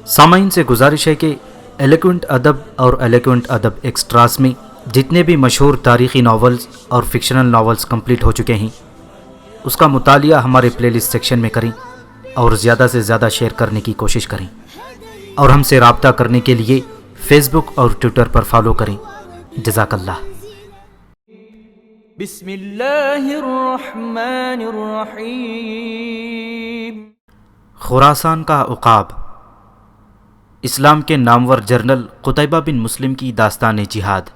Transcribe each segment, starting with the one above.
سامعین سے گزارش ہے کہ ایلیکوینٹ ادب اور ایلیکوینٹ ادب ایکسٹراس میں جتنے بھی مشہور تاریخی ناولز اور فکشنل ناولز کمپلیٹ ہو چکے ہیں اس کا مطالعہ ہمارے پلے لسٹ سیکشن میں کریں اور زیادہ سے زیادہ شیئر کرنے کی کوشش کریں، اور ہم سے رابطہ کرنے کے لیے فیس بک اور ٹویٹر پر فالو کریں۔ جزاک اللہ۔ بسم اللہ الرحمن الرحیم۔ خراسان کا عقاب، اسلام کے نامور جنرل قتیبہ بن مسلم کی داستان جہاد،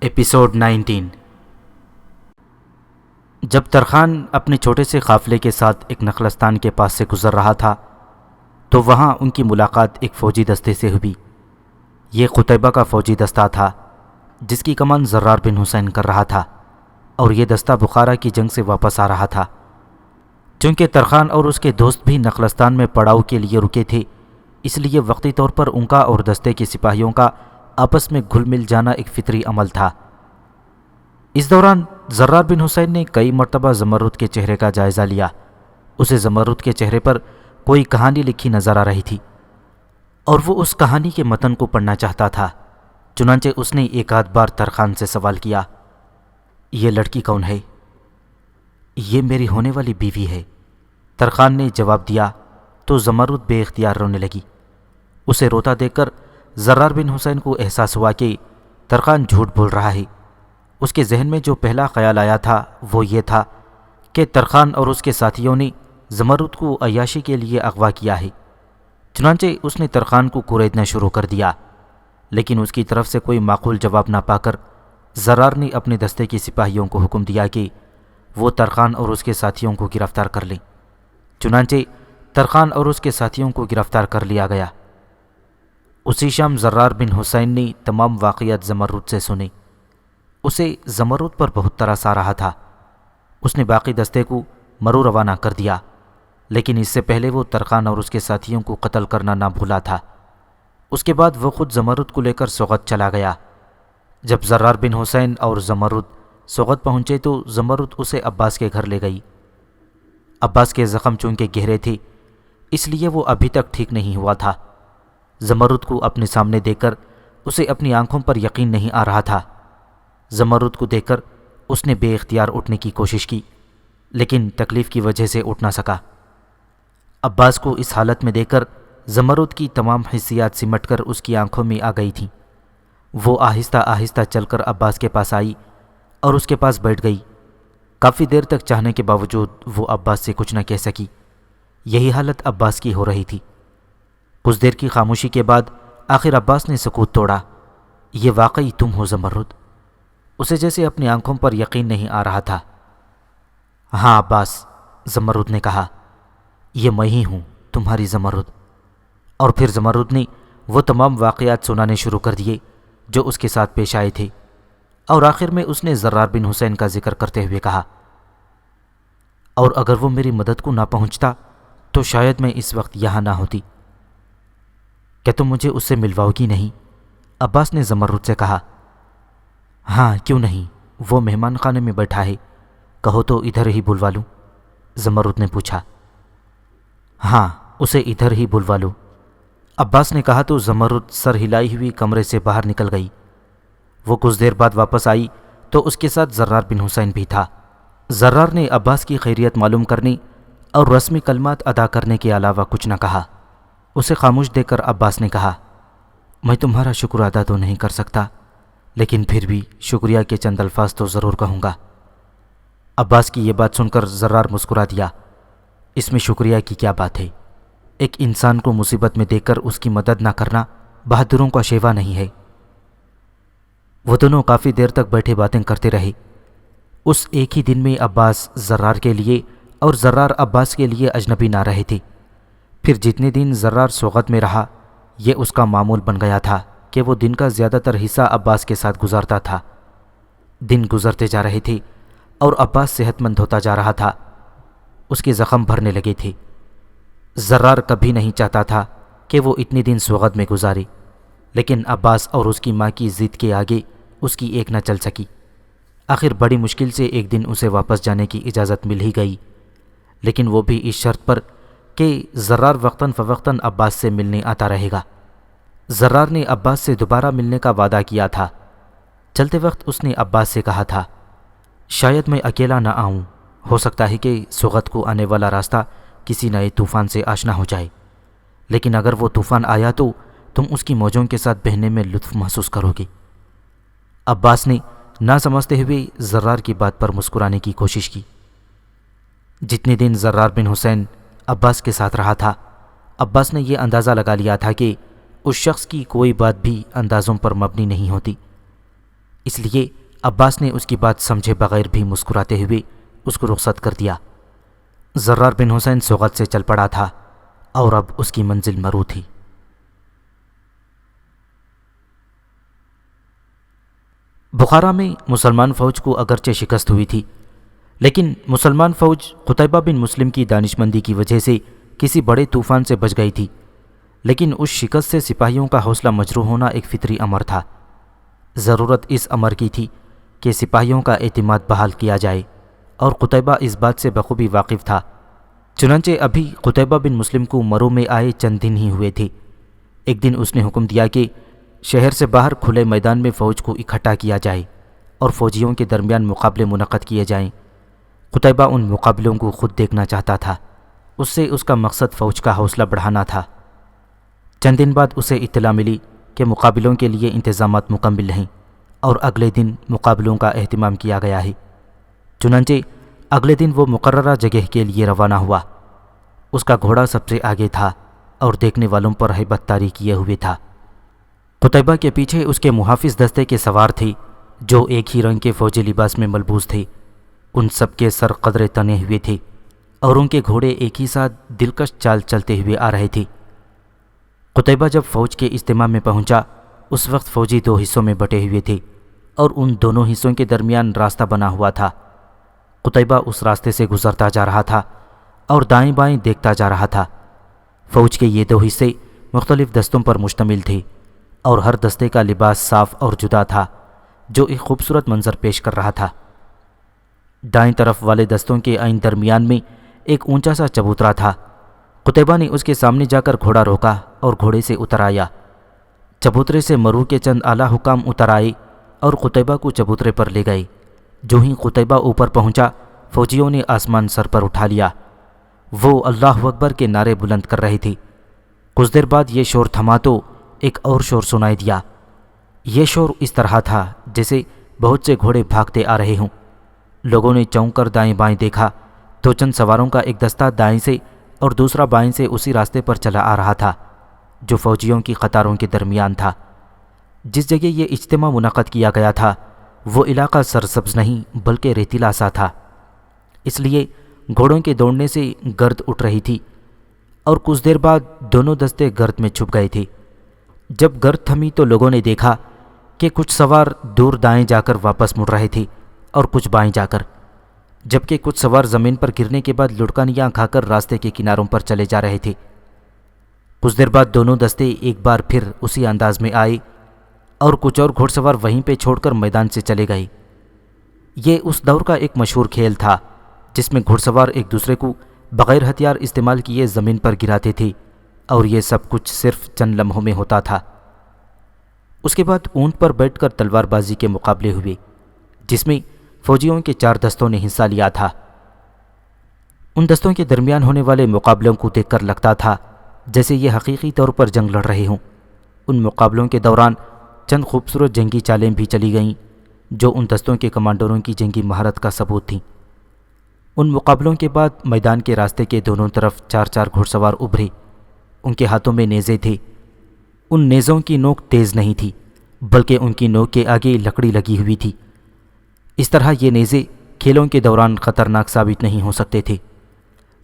ایپیسوڈ 19۔ جب ترخان اپنے چھوٹے سے قافلے کے ساتھ ایک نخلستان کے پاس سے گزر رہا تھا تو وہاں ان کی ملاقات ایک فوجی دستے سے ہوئی۔ یہ قتیبہ کا فوجی دستہ تھا جس کی کمان زرار بن حسین کر رہا تھا، اور یہ دستہ بخارا کی جنگ سے واپس آ رہا تھا۔ چونکہ ترخان اور اس کے دوست بھی نخلستان میں پڑاؤ کے لیے رکے تھے، اس لیے وقتی طور پر ان کا اور دستے کے سپاہیوں کا آپس میں گھل مل جانا ایک فطری عمل تھا۔ اس دوران زرار بن حسین نے کئی مرتبہ زمرد کے چہرے کا جائزہ لیا۔ اسے زمرد کے چہرے پر کوئی کہانی لکھی نظر آ رہی تھی اور وہ اس کہانی کے متن کو پڑھنا چاہتا تھا۔ چنانچہ اس نے ایک آدھ بار ترخان سے سوال کیا، یہ لڑکی کون ہے؟ یہ میری ہونے والی بیوی ہے، ترخان نے جواب دیا تو زمرد بے اختیار رونے لگی۔ اسے روتا دیکھ کر زرار بن حسین کو احساس ہوا کہ ترخان جھوٹ بول رہا ہے۔ اس کے ذہن میں جو پہلا خیال آیا تھا وہ یہ تھا کہ ترخان اور اس کے ساتھیوں نے زمرد کو عیاشی کے لیے اغوا کیا ہے۔ چنانچہ اس نے ترخان کو کوریدنا شروع کر دیا، لیکن اس کی طرف سے کوئی معقول جواب نہ پا کر زرار نے اپنے دستے کے سپاہیوں کو حکم دیا کہ وہ ترخان اور اس کے ساتھیوں کو گرفتار کر لیں۔ چنانچہ ترخان اور اس کے ساتھیوں کو گرفتار کر لیا گیا۔ اسی شام زرار بن حسین نے تمام واقعات زمرد سے سنے۔ اسے زمرد پر بہت ترس آ رہا تھا۔ اس نے باقی دستے کو مرو روانہ کر دیا، لیکن اس سے پہلے وہ ترخان اور اس کے ساتھیوں کو قتل کرنا نہ بھولا تھا۔ اس کے بعد وہ خود زمرد کو لے کر سوغت چلا گیا۔ جب زرار بن حسین اور زمرد سوغت پہنچے تو زمرد اسے عباس کے گھر لے گئی۔ عباس کے زخم چونکہ گہرے تھے اس لیے وہ ابھی تک ٹھیک نہیں ہوا تھا۔ زمرد کو اپنے سامنے دیکھ کر اسے اپنی آنکھوں پر یقین نہیں آ رہا تھا۔ زمرد کو دیکھ کر اس نے بے اختیار اٹھنے کی کوشش کی، لیکن تکلیف کی وجہ سے اٹھ نہ سکا۔ عباس کو اس حالت میں دیکھ کر زمرد کی تمام حسیات سمٹ کر اس کی آنکھوں میں آ گئی تھیں۔ وہ آہستہ آہستہ چل کر عباس کے پاس آئی اور اس کے پاس بیٹھ گئی۔ کافی دیر تک چاہنے کے باوجود وہ عباس سے کچھ نہ کہہ سکی۔ یہی حالت عباس کی ہو رہی تھی۔ کچھ دیر کی خاموشی کے بعد آخر عباس نے سکوت توڑا۔ یہ واقعی تم ہو زمرد؟ اسے جیسے اپنی آنکھوں پر یقین نہیں آ رہا تھا۔ ہاں عباس، زمرد نے کہا، یہ میں ہی ہوں، تمہاری زمرد۔ اور پھر زمرد نے وہ تمام واقعات سنانے شروع کر دیے جو اس کے ساتھ پیش آئے تھے، اور آخر میں اس نے زرار بن حسین کا ذکر کرتے ہوئے کہا، اور اگر وہ میری مدد کو نہ پہنچتا تو شاید میں اس وقت یہاں نہ ہوتی۔ کیا تم مجھے اس سے ملواؤ گی نہیں؟ عباس نے زمرد سے کہا۔ ہاں کیوں نہیں، وہ مہمان خانے میں بیٹھا ہے، کہو تو ادھر ہی بلوا لوں؟ زمرد نے پوچھا۔ ہاں اسے ادھر ہی بلوا لو، عباس نے کہا تو زمرد سر ہلائی ہوئی کمرے سے باہر نکل گئی۔ وہ کچھ دیر بعد واپس آئی تو اس کے ساتھ زرار بن حسین بھی تھا۔ زرار نے عباس کی خیریت معلوم کرنے اور رسمی کلمات ادا کرنے کے علاوہ کچھ نہ کہا۔ اسے خاموش دیکھ کر عباس نے کہا، میں تمہارا شکر ادا تو نہیں کر سکتا، لیکن پھر بھی شکریہ کے چند الفاظ تو ضرور کہوں گا۔ عباس کی یہ بات سن کر زرار مسکرا دیا۔ اس میں شکریہ کی کیا بات ہے؟ ایک انسان کو مصیبت میں دیکھ کر اس کی مدد نہ کرنا بہادروں کا شیوا نہیں ہے۔ وہ دونوں کافی دیر تک بیٹھے باتیں کرتے رہے۔ اس ایک ہی دن میں عباس زرار کے لیے اور زرار عباس کے لیے اجنبی نہ رہے تھے۔ پھر جتنے دن زرار سوغت میں رہا یہ اس کا معمول بن گیا تھا کہ وہ دن کا زیادہ تر حصہ عباس کے ساتھ گزارتا تھا۔ دن گزرتے جا رہے تھے اور عباس صحت مند ہوتا جا رہا تھا۔ اس کے زخم بھرنے لگے تھے۔ زرار کبھی نہیں چاہتا تھا کہ وہ اتنے دن سوغت میں گزارے، لیکن عباس اور اس کی ماں کی ضد کے آگے اس کی ایک نہ چل سکی۔ آخر بڑی مشکل سے ایک دن اسے واپس جانے کی اجازت مل ہی گئی، لیکن وہ بھی اس شرط پر کہ زرار وقتاً فوقتاً عباس سے ملنے آتا رہے گا۔ زرار نے عباس سے دوبارہ ملنے کا وعدہ کیا تھا۔ چلتے وقت اس نے عباس سے کہا تھا، شاید میں اکیلا نہ آؤں، ہو سکتا ہے کہ سغت کو آنے والا راستہ کسی نئے طوفان سے آشنا ہو جائے، لیکن اگر وہ طوفان آیا تو تم اس کی موجوں کے ساتھ بہنے میں لطف محسوس کرو گے۔ عباس نے نہ سمجھتے ہوئے زرار کی بات پر مسکرانے کی کوشش کی۔ جتنے دن زرار بن حسین عباس کے ساتھ رہا تھا، عباس نے یہ اندازہ لگا لیا تھا کہ اس شخص کی کوئی بات بھی اندازوں پر مبنی نہیں ہوتی، اس لیے عباس نے اس کی بات سمجھے بغیر بھی مسکراتے ہوئے اس کو رخصت کر دیا۔ زرار بن حسین سغت سے چل پڑا تھا اور اب اس کی منزل مرو تھی۔ بخارا میں مسلمان فوج کو اگرچہ شکست ہوئی تھی، لیکن مسلمان فوج قتیبہ بن مسلم کی دانش مندی کی وجہ سے کسی بڑے طوفان سے بچ گئی تھی، لیکن اس شکست سے سپاہیوں کا حوصلہ مجروح ہونا ایک فطری امر تھا۔ ضرورت اس امر کی تھی کہ سپاہیوں کا اعتماد بحال کیا جائے، اور قتیبہ اس بات سے بخوبی واقف تھا۔ چنانچہ ابھی قتیبہ بن مسلم کو مرو میں آئے چند دن ہی ہوئے تھے، ایک دن اس نے حکم دیا کہ شہر سے باہر کھلے میدان میں فوج کو اکٹھا کیا جائے اور فوجیوں کے درمیان مقابلے منعقد کیے جائیں۔ قتیبہ ان مقابلوں کو خود دیکھنا چاہتا تھا، اس سے اس کا مقصد فوج کا حوصلہ بڑھانا تھا۔ چند دن بعد اسے اطلاع ملی کہ مقابلوں کے لیے انتظامات مکمل ہیں اور اگلے دن مقابلوں کا اہتمام کیا گیا ہے۔ چنانچہ اگلے دن وہ مقررہ جگہ کے لیے روانہ ہوا۔ اس کا گھوڑا سب سے آگے تھا اور دیکھنے والوں پر ہیبت طاری کیے ہوئے تھا۔ قتیبہ کے پیچھے اس کے محافظ دستے کے سوار تھے جو ایک ہی رنگ کے فوجی لباس میں ملبوس تھے۔ ان سب کے سر قدرے تنے ہوئے تھے اور ان کے گھوڑے ایک ہی ساتھ دلکش چال چلتے ہوئے آ رہے تھے۔ قتیبہ جب فوج کے اجتماع میں پہنچا، اس وقت فوجی دو حصوں میں بٹے ہوئے تھے اور ان دونوں حصوں کے درمیان راستہ بنا ہوا تھا۔ قتیبہ اس راستے سے گزرتا جا رہا تھا اور دائیں بائیں دیکھتا جا رہا تھا۔ فوج کے یہ دو حصے مختلف دستوں پر مشتمل تھے اور ہر دستے کا لباس صاف اور جدا تھا، جو ایک خوبصورت منظر پیش کر رہا تھا۔ دائیں طرف والے دستوں کے عین درمیان میں ایک اونچا سا چبوترا تھا۔ قتیبہ نے اس کے سامنے جا کر گھوڑا روکا اور گھوڑے سے اتر آیا۔ چبوترے سے مرو کے چند اعلیٰ حکام اتر آئے اور قتیبہ کو چبوترے پر لے گئے۔ جو ہی قتیبہ اوپر پہنچا، فوجیوں نے آسمان سر پر اٹھا لیا۔ وہ اللہ اکبر کے نعرے بلند کر رہے تھے۔ کچھ دیر بعد یہ شور تھما تو ایک اور شور سنائی دیا۔ یہ شور اس طرح تھا جیسے بہت سے گھوڑے بھاگتے آ رہے ہوں۔ لوگوں نے چونک کر دائیں بائیں دیکھا تو چند سواروں کا ایک دستہ دائیں سے اور دوسرا بائیں سے اسی راستے پر چلا آ رہا تھا جو فوجیوں کی قطاروں کے درمیان تھا۔ جس جگہ یہ اجتماع منعقد کیا گیا تھا وہ علاقہ سرسبز نہیں بلکہ ریتیلا سا تھا، اس لیے گھوڑوں کے دوڑنے سے گرد اٹھ رہی تھی، اور کچھ دیر بعد دونوں دستے گرد میں چھپ گئے تھے۔ جب گرد تھمی تو لوگوں نے دیکھا کہ کچھ سوار دور دائیں جا کر واپس مڑ رہے تھے اور کچھ بائیں جا کر، جبکہ کچھ سوار زمین پر گرنے کے بعد لڑکانیاں کھا کر راستے کے کناروں پر چلے جا رہے تھے۔ کچھ دیر بعد دونوں دستے ایک بار پھر اسی انداز میں آئے اور کچھ اور گھوڑ سوار وہیں پہ چھوڑ کر میدان سے چلے گئے۔ یہ اس دور کا ایک مشہور کھیل تھا جس میں گھوڑ سوار ایک دوسرے کو بغیر ہتھیار استعمال کیے زمین پر گراتے تھے، اور یہ سب کچھ صرف چند لمحوں میں ہوتا تھا۔ اس کے بعد اونٹ پر بیٹھ کر تلوار بازی کے مقابلے ہوئے جس میں فوجیوں کے 4 دستوں نے حصہ لیا تھا۔ ان دستوں کے درمیان ہونے والے مقابلوں کو دیکھ کر لگتا تھا جیسے یہ حقیقی طور پر جنگ لڑ رہے ہوں۔ ان مقابلوں کے دوران چند خوبصورت جنگی چالیں بھی چلی گئیں جو ان دستوں کے کمانڈروں کی جنگی مہارت کا ثبوت تھیں۔ ان مقابلوں کے بعد میدان کے راستے کے دونوں طرف 4 گھوڑ سوار ابھرے۔ ان کے ہاتھوں میں نیزے تھے۔ ان نیزوں کی نوک تیز نہیں تھی بلکہ ان کی نوک کے آگے لکڑی لگی ہوئی تھی۔ اس طرح یہ نیزے کھیلوں کے دوران خطرناک ثابت نہیں ہو سکتے تھے۔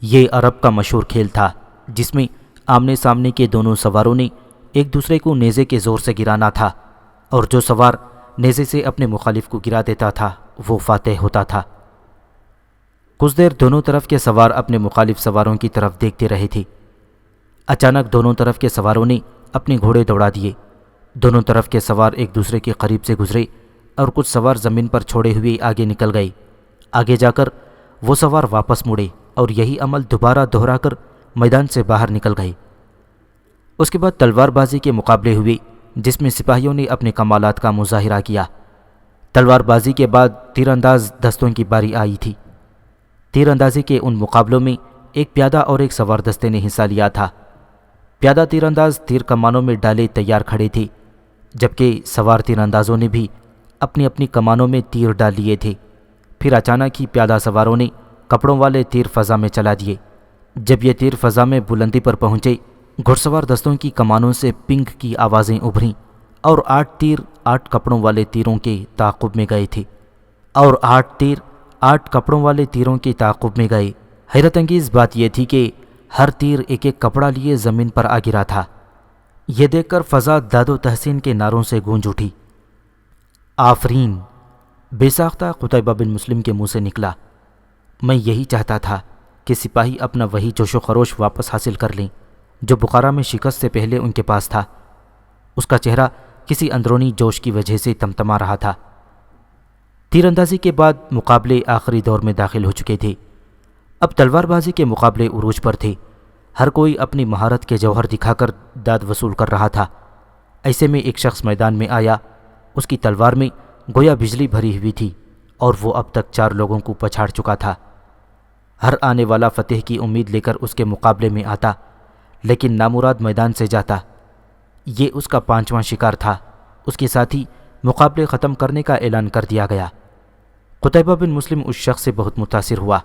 یہ عرب کا مشہور کھیل تھا جس میں آمنے سامنے کے دونوں سواروں نے ایک دوسرے کو نیزے کے زور سے گرانا تھا، اور جو سوار نیزے سے اپنے مخالف کو گرا دیتا تھا وہ فاتح ہوتا تھا۔ کچھ دیر دونوں طرف کے سوار اپنے مخالف سواروں کی طرف دیکھتے رہے تھے۔ اچانک دونوں طرف کے سواروں نے اپنے گھوڑے دوڑا دیے۔ دونوں طرف کے سوار ایک دوسرے کے قریب سے گزرے اور کچھ سوار زمین پر چھوڑے ہوئے آگے نکل گئے۔ آگے جا کر وہ سوار واپس مڑے اور یہی عمل دوبارہ دہرا کر میدان سے باہر نکل گئے۔ اس کے بعد تلوار بازی کے مقابلے ہوئے جس میں سپاہیوں نے اپنے کمالات کا مظاہرہ کیا۔ تلوار بازی کے بعد تیر انداز دستوں کی باری آئی تھی۔ تیر اندازی کے ان مقابلوں میں ایک پیادہ اور ایک سوار دستے نے حصہ لیا تھا۔ پیادہ تیر انداز تیر کمانوں میں ڈالے تیار کھڑے تھے، جبکہ سوار تیر اندازوں نے بھی اپنی اپنی کمانوں میں تیر ڈال لیے تھے۔ پھر اچانک ہی پیادہ سواروں نے کپڑوں والے تیر فضا میں چلا دیے۔ جب یہ تیر فضا میں بلندی پر پہنچے، گھڑ سوار دستوں کی کمانوں سے پنگ کی آوازیں ابھریں اور 8 تیر 8 کپڑوں والے تیروں کے تعاقب میں گئے تھے اور 8 تیر 8 کپڑوں والے تیروں کے تعاقب میں گئے۔ حیرت انگیز بات یہ تھی کہ ہر تیر ایک ایک کپڑا لیے زمین پر آ گرا تھا۔ یہ دیکھ کر فضا داد و تحسین کے نعروں سے گونج اٹھی۔ آفرین! بے ساختہ قتیبہ بن مسلم کے منہ سے نکلا۔ میں یہی چاہتا تھا کہ سپاہی اپنا وہی جوش و خروش واپس حاصل کر لیں جو بخارا میں شکست سے پہلے ان کے پاس تھا۔ اس کا چہرہ کسی اندرونی جوش کی وجہ سے تمتما رہا تھا۔ تیر اندازی کے بعد مقابلے آخری دور میں داخل ہو چکے تھے۔ اب تلوار بازی کے مقابلے عروج پر تھے۔ ہر کوئی اپنی مہارت کے جوہر دکھا کر داد وصول کر رہا تھا۔ ایسے میں ایک شخص میدان میں آیا۔ اس کی تلوار میں گویا بجلی بھری ہوئی تھی اور وہ اب تک 4 لوگوں کو پچھاڑ چکا تھا۔ ہر آنے والا فتح کی امید لے کر اس کے مقابلے میں آتا، لیکن نامراد میدان سے جاتا۔ یہ اس کا 5واں شکار تھا۔ اس کے ساتھ ہی مقابلے ختم کرنے کا اعلان کر دیا گیا۔ قتیبہ بن مسلم اس شخص سے بہت متاثر ہوا۔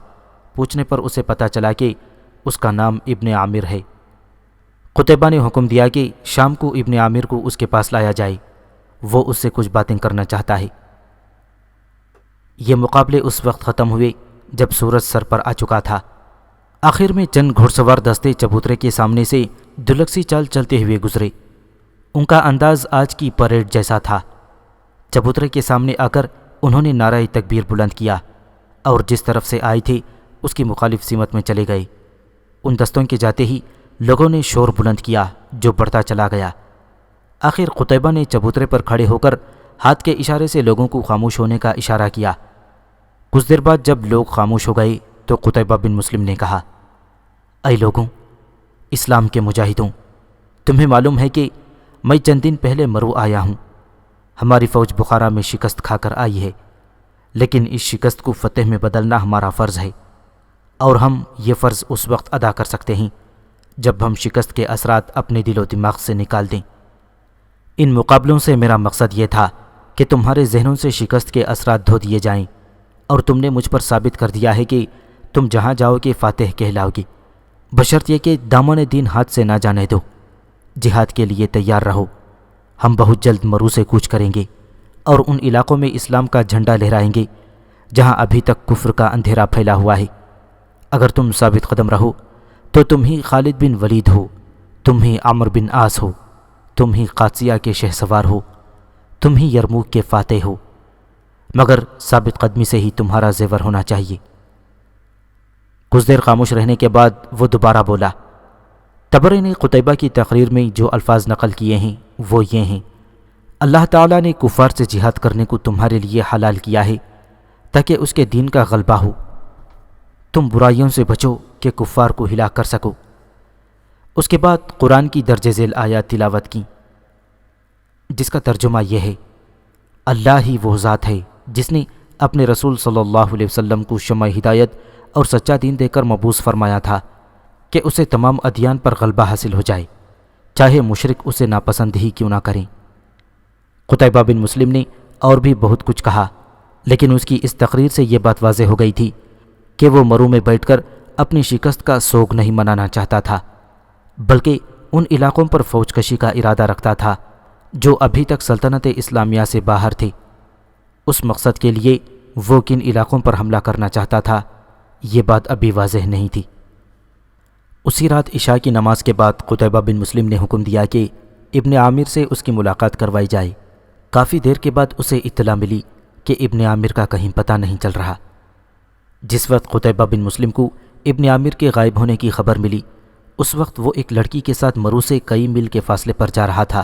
پوچھنے پر اسے پتہ چلا کہ اس کا نام ابن عامر ہے۔ قتیبہ نے حکم دیا کہ شام کو ابن عامر کو اس کے پاس لایا جائے، وہ اس سے کچھ باتیں کرنا چاہتا ہے۔ یہ مقابلے اس وقت ختم ہوئے جب سورج سر پر آ چکا تھا۔ آخر میں چند گھڑ سوار دستے چبوترے کے سامنے سے دلکسی چال چلتے ہوئے گزرے۔ ان کا انداز آج کی پریڈ جیسا تھا۔ چبوترے کے سامنے آ کر انہوں نے نعرہ تکبیر بلند کیا اور جس طرف سے آئے تھے اس کی مخالف سمت میں چلے گئے۔ ان دستوں کے جاتے ہی لوگوں نے شور بلند کیا جو بڑھتا چلا گیا۔ آخر قتیبہ نے چبوترے پر کھڑے ہو کر ہاتھ کے اشارے سے لوگوں کو خاموش ہونے کا اشارہ کیا۔ کچھ دیر بعد جب لوگ خاموش ہو گئے تو قتیبہ بن مسلم نے کہا، اے لوگوں، اسلام کے مجاہدوں، تمہیں معلوم ہے کہ میں چند دن پہلے مرو آیا ہوں۔ ہماری فوج بخارا میں شکست کھا کر آئی ہے، لیکن اس شکست کو فتح میں بدلنا ہمارا فرض ہے، اور ہم یہ فرض اس وقت ادا کر سکتے ہیں جب ہم شکست کے اثرات اپنے دل و دماغ سے نکال دیں۔ ان مقابلوں سے میرا مقصد یہ تھا کہ تمہارے ذہنوں سے شکست کے اثرات دھو دیے جائیں، اور تم نے مجھ پر ثابت کر دیا ہے کہ تم جہاں جاؤ گے فاتح کہلاؤ گے، بشرط یہ کہ دامن دین ہاتھ سے نہ جانے دو۔ جہاد کے لیے تیار رہو۔ ہم بہت جلد مرو سے کوچ کریں گے اور ان علاقوں میں اسلام کا جھنڈا لہرائیں گے جہاں ابھی تک کفر کا اندھیرا پھیلا ہوا ہے۔ اگر تم ثابت قدم رہو تو تم ہی خالد بن ولید ہو، تم ہی عمرو بن عاص ہو، تم ہی قادسیہ کے شہ سوار ہو، تم ہی یرموک کے فاتح ہو، مگر ثابت قدمی سے ہی تمہارا زیور ہونا چاہیے۔ کچھ دیر خاموش رہنے کے بعد وہ دوبارہ بولا۔ طبری نے قتیبہ کی تقریر میں جو الفاظ نقل کیے ہیں وہ یہ ہیں، اللہ تعالیٰ نے کفار سے جہاد کرنے کو تمہارے لیے حلال کیا ہے تاکہ اس کے دین کا غلبہ ہو۔ تم برائیوں سے بچو کہ کفار کو ہلاک کر سکو۔ اس کے بعد قرآن کی درج ذیل آیات تلاوت کی، جس کا ترجمہ یہ ہے، اللہ ہی وہ ذات ہے جس نے اپنے رسول صلی اللہ علیہ وسلم کو شمع ہدایت اور سچا دین دے کر مبعوث فرمایا تھا کہ اسے تمام ادیان پر غلبہ حاصل ہو جائے، چاہے مشرک اسے ناپسند ہی کیوں نہ کریں۔ قتیبہ بن مسلم نے اور بھی بہت کچھ کہا، لیکن اس کی اس تقریر سے یہ بات واضح ہو گئی تھی کہ وہ مرو میں بیٹھ کر اپنی شکست کا سوگ نہیں منانا چاہتا تھا، بلکہ ان علاقوں پر فوج کشی کا ارادہ رکھتا تھا جو ابھی تک سلطنت اسلامیہ سے باہر تھے۔ اس مقصد کے لیے وہ کن علاقوں پر حملہ کرنا چاہتا تھا یہ بات ابھی واضح نہیں تھی۔ اسی رات عشاء کی نماز کے بعد قتیبہ بن مسلم نے حکم دیا کہ ابن عامر سے اس کی ملاقات کروائی جائے۔ کافی دیر کے بعد اسے اطلاع ملی کہ ابن عامر کا کہیں پتہ نہیں چل رہا۔ جس وقت قتیبہ بن مسلم کو ابن عامر کے غائب ہونے کی خبر ملی، اس وقت وہ ایک لڑکی کے ساتھ مرو سے کئی میل کے فاصلے پر جا رہا تھا۔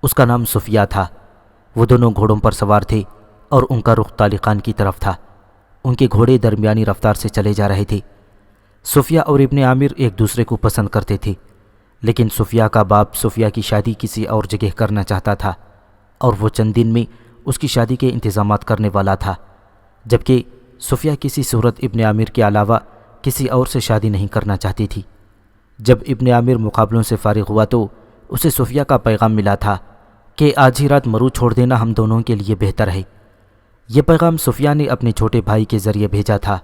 اس کا نام صفیہ تھا۔ وہ دونوں گھوڑوں پر سوار تھے اور ان کا رخ طالقان کی طرف تھا۔ ان کے گھوڑے درمیانی رفتار سے چلے جا رہے تھے۔ صفیہ اور ابن عامر ایک دوسرے کو پسند کرتے تھے، لیکن صفیہ کا باپ صفیہ کی شادی کسی اور جگہ کرنا چاہتا تھا اور وہ چند دن میں اس کی شادی کے انتظامات کرنے والا تھا، جبکہ صفیہ کسی صورت ابن عامر کے علاوہ کسی اور سے شادی نہیں کرنا چاہتی تھی۔ جب ابن عامر مقابلوں سے فارغ ہوا تو اسے صفیہ کا پیغام ملا تھا کہ آج ہی رات مرو چھوڑ دینا ہم دونوں کے لیے بہتر ہے۔ یہ پیغام صفیہ نے اپنے چھوٹے بھائی کے ذریعے بھیجا تھا،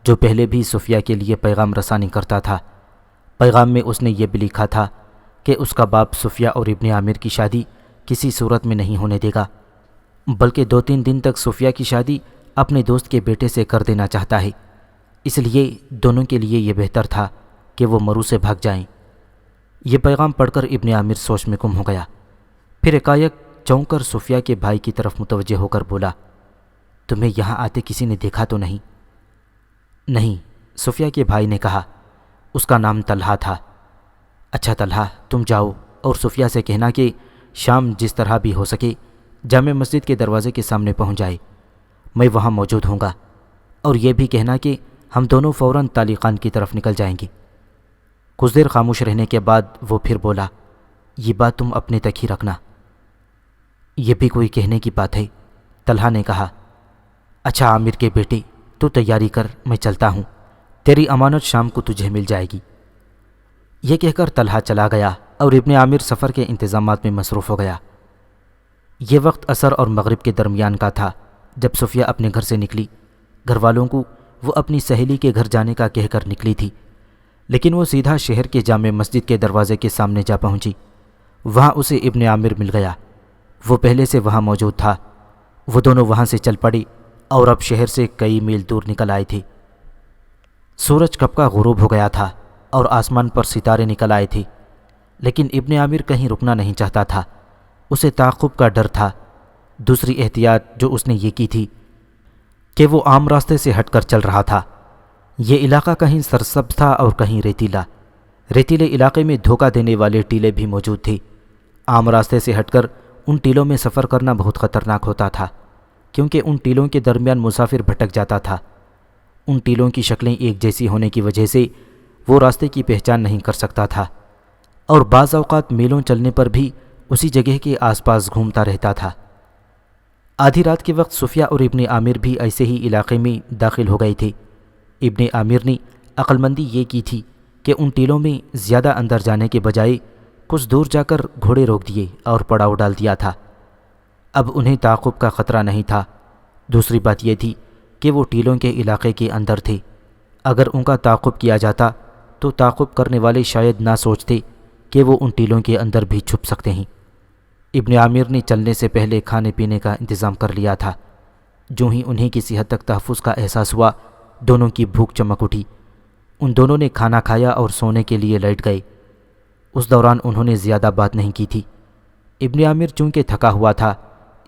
جو پہلے بھی صفیہ کے لیے پیغام رسانی کرتا تھا۔ پیغام میں اس نے یہ بھی لکھا تھا کہ اس کا باپ صفیہ اور ابن عامر کی شادی کسی صورت میں نہیں ہونے دے گا، بلکہ 2-3 دن تک صفیہ کی شادی اپنے دوست کے بیٹے سے کر دینا چاہتا ہے، اس لیے دونوں کے لیے یہ بہتر تھا کہ وہ مرو سے بھاگ جائیں۔ یہ پیغام پڑھ کر ابن عامر سوچ میں گم ہو گیا، پھر ایکایک چونک کر صفیہ کے بھائی کی طرف متوجہ ہو کر بولا، تمہیں یہاں آتے کسی نے دیکھا تو نہیں؟ نہیں، صفیہ کے بھائی نے کہا، اس کا نام طلحہ تھا۔ اچھا طلحہ، تم جاؤ اور صفیہ سے کہنا کہ شام جس طرح بھی ہو سکے جامع مسجد کے دروازے کے سامنے پہنچ جائے، میں وہاں موجود ہوں گا، اور یہ بھی کہنا کہ ہم دونوں فوراً تالی خان کی طرف نکل جائیں گے۔ کچھ دیر خاموش رہنے کے بعد وہ پھر بولا، یہ بات تم اپنے تک ہی رکھنا۔ یہ بھی کوئی کہنے کی بات ہے؟ طلحہ نے کہا۔ اچھا عامر کے بیٹے، تو تیاری کر، میں چلتا ہوں، تیری امانت شام کو تجھے مل جائے گی۔ یہ کہہ کر طلحہ چلا گیا اور ابن عامر سفر کے انتظامات میں مصروف ہو گیا۔ یہ وقت عصر اور مغرب کے درمیان کا تھا جب صفیہ اپنے گھر سے نکلی۔ گھر والوں کو وہ اپنی سہیلی کے گھر جانے کا کہہ کر نکلی تھی، لیکن وہ سیدھا شہر کے جامع مسجد کے دروازے کے سامنے جا پہنچی۔ وہاں اسے ابن عامر مل گیا، وہ پہلے سے وہاں موجود تھا۔ وہ دونوں وہاں سے چل پڑی اور اب شہر سے کئی میل دور نکل آئے تھے۔ سورج کب کا غروب ہو گیا تھا اور آسمان پر ستارے نکل آئے تھے، لیکن ابن عامر کہیں رکنا نہیں چاہتا تھا، اسے تعاقب کا ڈر تھا۔ دوسری احتیاط جو اس نے یہ کی تھی کہ وہ عام راستے سے ہٹ کر چل رہا تھا۔ یہ علاقہ کہیں سرسبز تھا اور کہیں ریتیلا۔ ریتیلے علاقے میں دھوکہ دینے والے ٹیلے بھی موجود تھے۔ عام راستے سے ہٹ کر ان ٹیلوں میں سفر کرنا بہت خطرناک ہوتا تھا، کیونکہ ان ٹیلوں کے درمیان مسافر بھٹک جاتا تھا۔ ان ٹیلوں کی شکلیں ایک جیسی ہونے کی وجہ سے وہ راستے کی پہچان نہیں کر سکتا تھا، اور بعض اوقات میلوں چلنے پر بھی اسی جگہ کے آس پاس گھومتا رہتا تھا۔ آدھی رات کے وقت صفیہ اور ابن عامر بھی ایسے ہی علاقے میں داخل ہو گئے تھے۔ ابن عامر نے عقل مندی یہ کی تھی کہ ان ٹیلوں میں زیادہ اندر جانے کے بجائے کچھ دور جا کر گھوڑے روک دیے اور پڑاؤ ڈال دیا تھا۔ اب انہیں تعاقب کا خطرہ نہیں تھا۔ دوسری بات یہ تھی کہ وہ ٹیلوں کے علاقے کے اندر تھے۔ اگر ان کا تعاقب کیا جاتا تو تعاقب کرنے والے شاید نہ سوچتے کہ وہ ان ٹیلوں کے اندر بھی چھپ سکتے ہیں۔ ابن عامر نے چلنے سے پہلے کھانے پینے کا انتظام کر لیا تھا۔ جو ہی انہیں کسی حد تک تحفظ کا احساس ہوا، دونوں کی بھوک چمک اٹھی۔ ان دونوں نے کھانا کھایا اور سونے کے لیے لیٹ گئے۔ اس دوران انہوں نے زیادہ بات نہیں کی تھی۔ ابن عامر چونکہ تھکا ہوا تھا،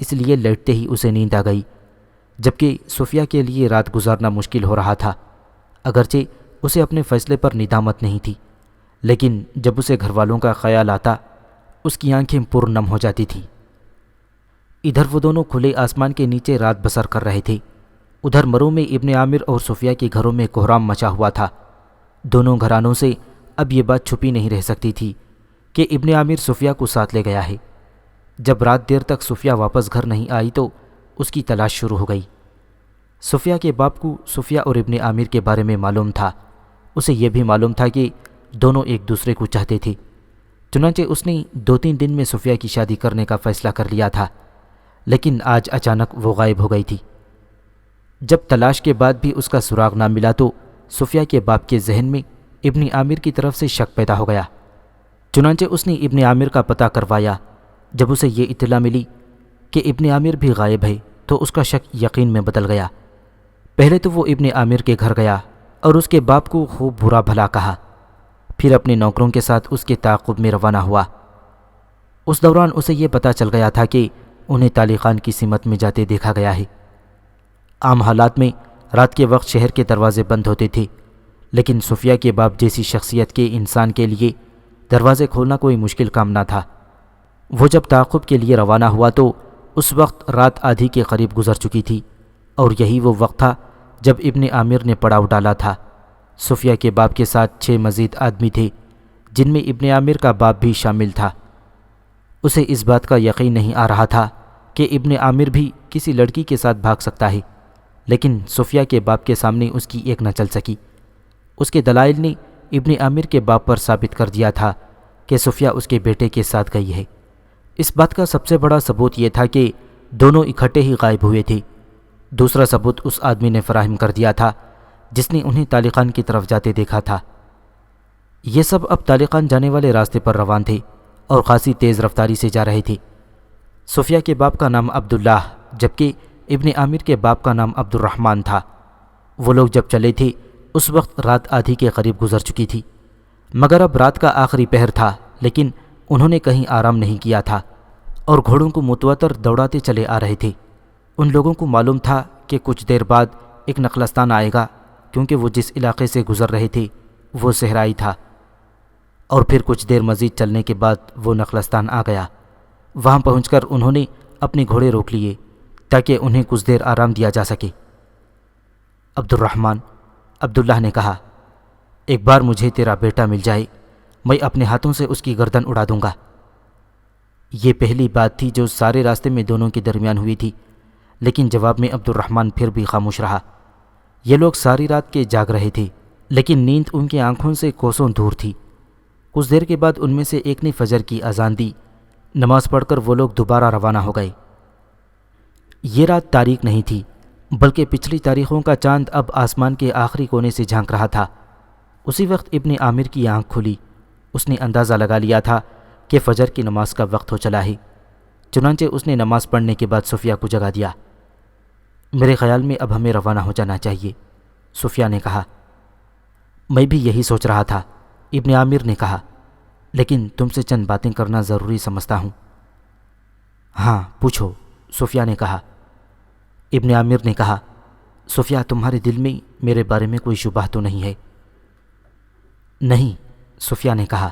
اس لیے لیٹتے ہی اسے نیند آ گئی، جبکہ صفیہ کے لیے رات گزارنا مشکل ہو رہا تھا۔ اگرچہ اسے اپنے فیصلے پر ندامت نہیں تھی، لیکن جب اسے گھر والوں کا خیال آتا، اس کی آنکھیں پر نم ہو جاتی تھیں۔ ادھر وہ دونوں کھلے آسمان کے نیچے رات بسر کر رہے تھے، ادھر مرو میں ابن عامر اور صفیہ کے گھروں میں کوہرام مچا ہوا تھا۔ دونوں گھرانوں سے اب یہ بات چھپی نہیں رہ سکتی تھی کہ ابن عامر صفیہ کو ساتھ لے گیا ہے۔ جب رات دیر تک صفیہ واپس گھر نہیں آئی تو اس کی تلاش شروع ہو گئی۔ صفیہ کے باپ کو صفیہ اور ابن عامر کے بارے میں معلوم تھا۔ اسے یہ بھی معلوم تھا کہ دونوں ایک دوسرے کو چاہتے تھے، چنانچہ اس نے 2-3 دن میں صفیہ کی شادی کرنے کا فیصلہ کر لیا تھا، لیکن آج اچانک وہ غائب ہو گئی تھی۔ جب تلاش کے بعد بھی اس کا سراغ نہ ملا تو صفیہ کے باپ کے ذہن میں ابن عامر کی طرف سے شک پیدا ہو گیا۔ چنانچہ اس نے ابن عامر کا پتہ کروایا۔ جب اسے یہ اطلاع ملی کہ ابن عامر بھی غائب ہے تو اس کا شک یقین میں بدل گیا۔ پہلے تو وہ ابن عامر کے گھر گیا اور اس کے باپ کو خوب برا بھلا کہا، پھر اپنے نوکروں کے ساتھ اس کے تعاقب میں روانہ ہوا۔ اس دوران اسے یہ پتہ چل گیا تھا کہ انہیں تالی خان کی سمت میں جاتے دیکھا گیا ہے۔ عام حالات میں رات کے وقت شہر کے دروازے بند ہوتے تھے، لیکن صفیہ کے باپ جیسی شخصیت کے انسان کے لیے دروازے کھولنا کوئی مشکل کام نہ تھا۔ وہ جب تعاقب کے لیے روانہ ہوا تو اس وقت رات آدھی کے قریب گزر چکی تھی، اور یہی وہ وقت تھا جب ابن عامر نے پڑاؤ ڈالا تھا۔ صفیہ کے باپ کے ساتھ 6 مزید آدمی تھے، جن میں ابن عامر کا باپ بھی شامل تھا۔ اسے اس بات کا یقین نہیں آ رہا تھا کہ ابن عامر بھی کسی لڑکی کے ساتھ بھاگ سکتا ہے، لیکن صفیہ کے باپ کے سامنے اس کی ایک نہ چل سکی۔ اس کے دلائل نے ابن عامر کے باپ پر ثابت کر دیا تھا کہ صفیہ اس کے بیٹے کے ساتھ گئی ہے۔ اس بات کا سب سے بڑا ثبوت یہ تھا کہ دونوں اکٹھے ہی غائب ہوئے تھے۔ دوسرا ثبوت اس آدمی نے فراہم کر دیا تھا جس نے انہیں طالقان کی طرف جاتے دیکھا تھا۔ یہ سب اب طالقان جانے والے راستے پر روان تھے اور خاصی تیز رفتاری سے جا رہے تھے۔ صفیہ کے باپ کا نام عبداللہ جبکہ ابن عامر کے باپ کا نام عبد الرحمن تھا۔ وہ لوگ جب چلے تھے اس وقت رات آدھی کے قریب گزر چکی تھی، مگر اب رات کا آخری پہر تھا، لیکن انہوں نے کہیں آرام نہیں کیا تھا اور گھوڑوں کو متواتر دوڑاتے چلے آ رہے تھے۔ ان لوگوں کو معلوم تھا کہ کچھ دیر بعد ایک نخلستان آئے گا، کیونکہ وہ جس علاقے سے گزر رہے تھے وہ صحرائی تھا، اور پھر کچھ دیر مزید چلنے کے بعد وہ نخلستان آ گیا۔ وہاں پہنچ کر انہوں نے اپنے گھوڑے روک لیے تاکہ انہیں کچھ دیر آرام دیا جا سکے۔ عبد الرحمن، عبداللہ نے کہا، ایک بار مجھے تیرا بیٹا مل جائے، میں اپنے ہاتھوں سے اس کی گردن اڑا دوں گا۔ یہ پہلی بات تھی جو سارے راستے میں دونوں کے درمیان ہوئی تھی، لیکن جواب میں عبد الرحمن پھر بھی خاموش رہا۔ یہ لوگ ساری رات کے جاگ رہے تھے، لیکن نیند ان کی آنکھوں سے کوسوں دور تھی۔ کچھ دیر کے بعد ان میں سے ایک نے فجر کی اذان دی۔ نماز پڑھ کر وہ لوگ دوبارہ روانہ ہو گئے۔ یہ رات تاریک نہیں تھی، بلکہ پچھلی تاریخوں کا چاند اب آسمان کے آخری کونے سے جھانک رہا تھا۔ اسی وقت ابن عامر کی آنکھ کھلی۔ اس نے اندازہ لگا لیا تھا کہ فجر کی نماز کا وقت ہو چلا ہے، چنانچہ اس نے نماز پڑھنے کے بعد صفیہ کو جگا دیا۔ میرے خیال میں اب ہمیں روانہ ہو جانا چاہیے، صفیہ نے کہا۔ میں بھی یہی سوچ رہا تھا، ابن عامر نے کہا، لیکن تم سے چند باتیں کرنا ضروری سمجھتا ہوں۔ ہاں پوچھو، صفیہ نے کہا۔ ابن عامر نے کہا، صفیہ تمہارے دل میں میرے بارے میں کوئی شبہ تو نہیں ہے؟ نہیں، صفیہ نے کہا۔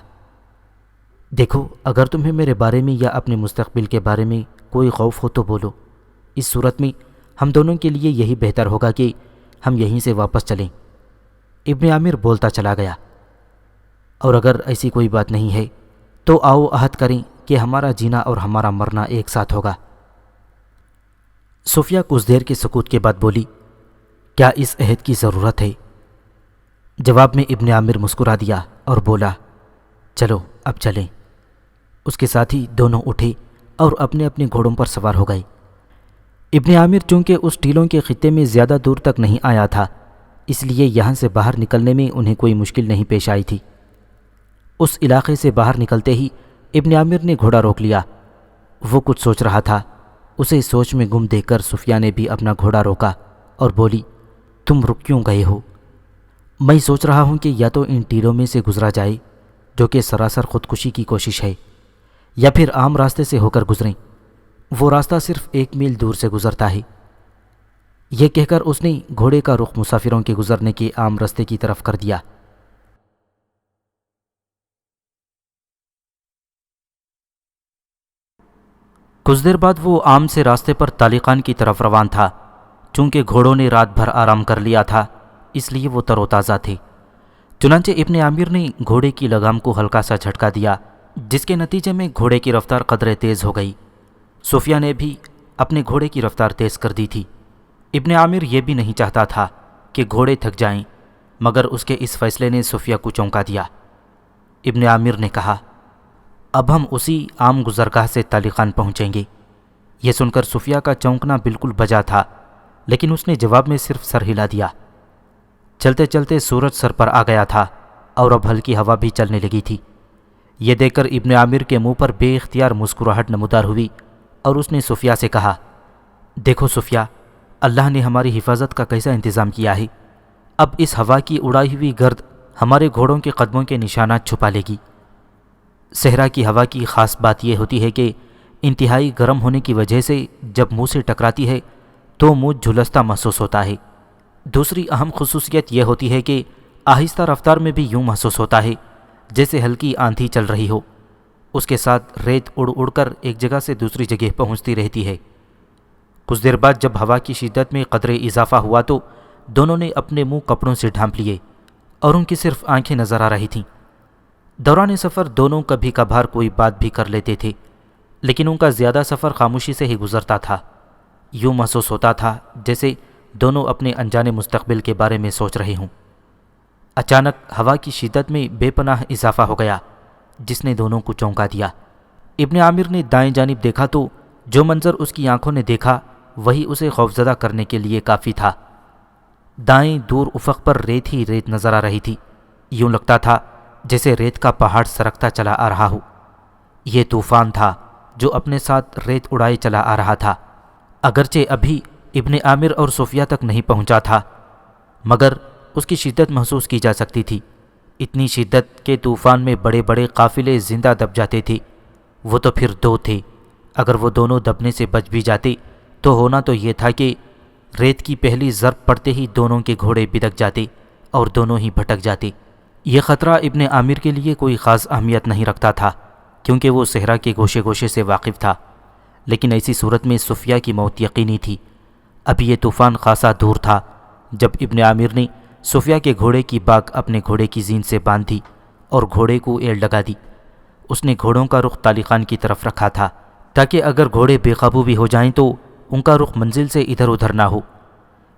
دیکھو، اگر تمہیں میرے بارے میں یا اپنے مستقبل کے بارے میں کوئی خوف ہو تو بولو۔ اس صورت میں ہم دونوں کے لیے یہی بہتر ہوگا کہ ہم یہیں سے واپس چلیں۔ ابن عامر بولتا چلا گیا، اور اگر ایسی کوئی بات نہیں ہے تو آؤ عہد کریں کہ ہمارا جینا اور ہمارا مرنا ایک ساتھ ہوگا۔ صفیہ کچھ دیر کے سکوت کے بعد بولی، کیا اس عہد کی ضرورت ہے؟ جواب میں ابن عامر مسکرا دیا اور بولا، چلو اب چلیں۔ اس کے ساتھی دونوں اٹھے اور اپنے اپنے گھوڑوں پر سوار ہو گئے۔ ابن عامر چونکہ اس ٹیلوں کے خطے میں زیادہ دور تک نہیں آیا تھا، اس لیے یہاں سے باہر نکلنے میں انہیں کوئی مشکل نہیں پیش آئی تھی۔ اس علاقے سے باہر نکلتے ہی ابن عامر نے گھوڑا روک لیا۔ وہ کچھ سوچ رہا تھا۔ اسے سوچ میں گم دیکھ کر صفیہ نے بھی اپنا گھوڑا روکا اور بولی، تم رک کیوں گئے ہو؟ میں سوچ رہا ہوں کہ یا تو ان ٹیلوں میں سے گزرا جائے، جو کہ سراسر خودکشی کی کوشش ہے، یا پھر عام راستے سے ہو کر گزریں۔ وہ راستہ صرف 1 میل دور سے گزرتا ہے۔ یہ کہہ کر اس نے گھوڑے کا رخ مسافروں کے گزرنے کے عام راستے کی طرف کر دیا۔ کچھ دیر بعد وہ عام سے راستے پر طالقان کی طرف روان تھا۔ چونکہ گھوڑوں نے رات بھر آرام کر لیا تھا، اس لیے وہ تر و تازہ تھے۔ چنانچہ ابن عامر نے گھوڑے کی لگام کو ہلکا سا جھٹکا دیا، جس کے نتیجے میں گھوڑے کی رفتار قدرے تیز ہو گئی۔ صفیہ نے بھی اپنے گھوڑے کی رفتار تیز کر دی تھی۔ ابن عامر یہ بھی نہیں چاہتا تھا کہ گھوڑے تھک جائیں، مگر اس کے اس فیصلے نے صفیہ کو چونکا دیا۔ ابن عامر نے کہا، اب ہم اسی عام گزرگاہ سے طالقان پہنچیں گے۔ یہ سن کر صفیہ کا چونکنا بالکل بجا تھا، لیکن اس نے جواب میں صرف سر ہلا دیا۔ چلتے چلتے سورج سر پر آ گیا تھا اور اب ہلکی ہوا بھی چلنے لگی تھی۔ یہ دیکھ کر ابن عامر کے منہ پر بے اختیار مسکراہٹ نمودار ہوئی اور اس نے صفیہ سے کہا، دیکھو صفیہ، اللہ نے ہماری حفاظت کا کیسا انتظام کیا ہے۔ اب اس ہوا کی اڑائی ہوئی گرد ہمارے گھوڑوں کے قدموں کے نشانات چھپا لے گی۔ صحرا کی ہوا کی خاص بات یہ ہوتی ہے کہ انتہائی گرم ہونے کی وجہ سے جب منہ سے ٹکراتی ہے تو منہ جھلستا محسوس ہوتا ہے۔ دوسری اہم خصوصیت یہ ہوتی ہے کہ آہستہ رفتار میں بھی یوں محسوس ہوتا ہے جیسے ہلکی آندھی چل رہی ہو۔ اس کے ساتھ ریت اڑ اڑ کر ایک جگہ سے دوسری جگہ پہنچتی رہتی ہے۔ کچھ دیر بعد جب ہوا کی شدت میں قدرے اضافہ ہوا تو دونوں نے اپنے منہ کپڑوں سے ڈھانپ لیے اور ان کی صرف آنکھیں نظر آ رہی تھیں۔ دوران سفر دونوں کبھی کبھار کوئی بات بھی کر لیتے تھے، لیکن ان کا زیادہ سفر خاموشی سے ہی گزرتا تھا۔ یوں محسوس ہوتا تھا جیسے دونوں اپنے انجانے مستقبل کے بارے میں سوچ رہے ہوں۔ اچانک ہوا کی شدت میں بے پناہ اضافہ ہو گیا، جس نے دونوں کو چونکا دیا۔ ابن عامر نے دائیں جانب دیکھا تو جو منظر اس کی آنکھوں نے دیکھا وہی اسے خوفزدہ کرنے کے لیے کافی تھا۔ دائیں دور افق پر ریت ہی ریت نظر آ رہی تھی۔ یوں لگتا تھا جیسے ریت کا پہاڑ سرکتا چلا آ رہا ہو۔ یہ طوفان تھا جو اپنے ساتھ ریت اڑائے چلا آ رہا تھا۔ اگرچہ ابھی ابن عامر اور صفیہ تک نہیں پہنچا تھا، مگر اس کی شدت محسوس کی جا سکتی تھی۔ اتنی شدت کہ طوفان میں بڑے بڑے قافلے زندہ دب جاتے تھے۔ وہ تو پھر دو تھے، اگر وہ دونوں دبنے سے بچ بھی جاتے تو ہونا تو یہ تھا کہ ریت کی پہلی ضرب پڑتے ہی دونوں کے گھوڑے بدک جاتے اور دونوں ہی بھٹک جاتے۔ یہ خطرہ ابن عامر کے لیے کوئی خاص اہمیت نہیں رکھتا تھا، کیونکہ وہ صحرا کے گوشے گوشے سے واقف تھا، لیکن ایسی صورت میں صفیہ کی موت یقینی تھی۔ اب یہ طوفان خاصا دور تھا جب ابن عامر نے صفیہ کے گھوڑے کی باگ اپنے گھوڑے کی زین سے باندھ دی اور گھوڑے کو ایل لگا دی۔ اس نے گھوڑوں کا رخ طالقان کی طرف رکھا تھا تاکہ اگر گھوڑے بے قابو بھی ہو جائیں تو ان کا رخ منزل سے ادھر ادھر نہ ہو۔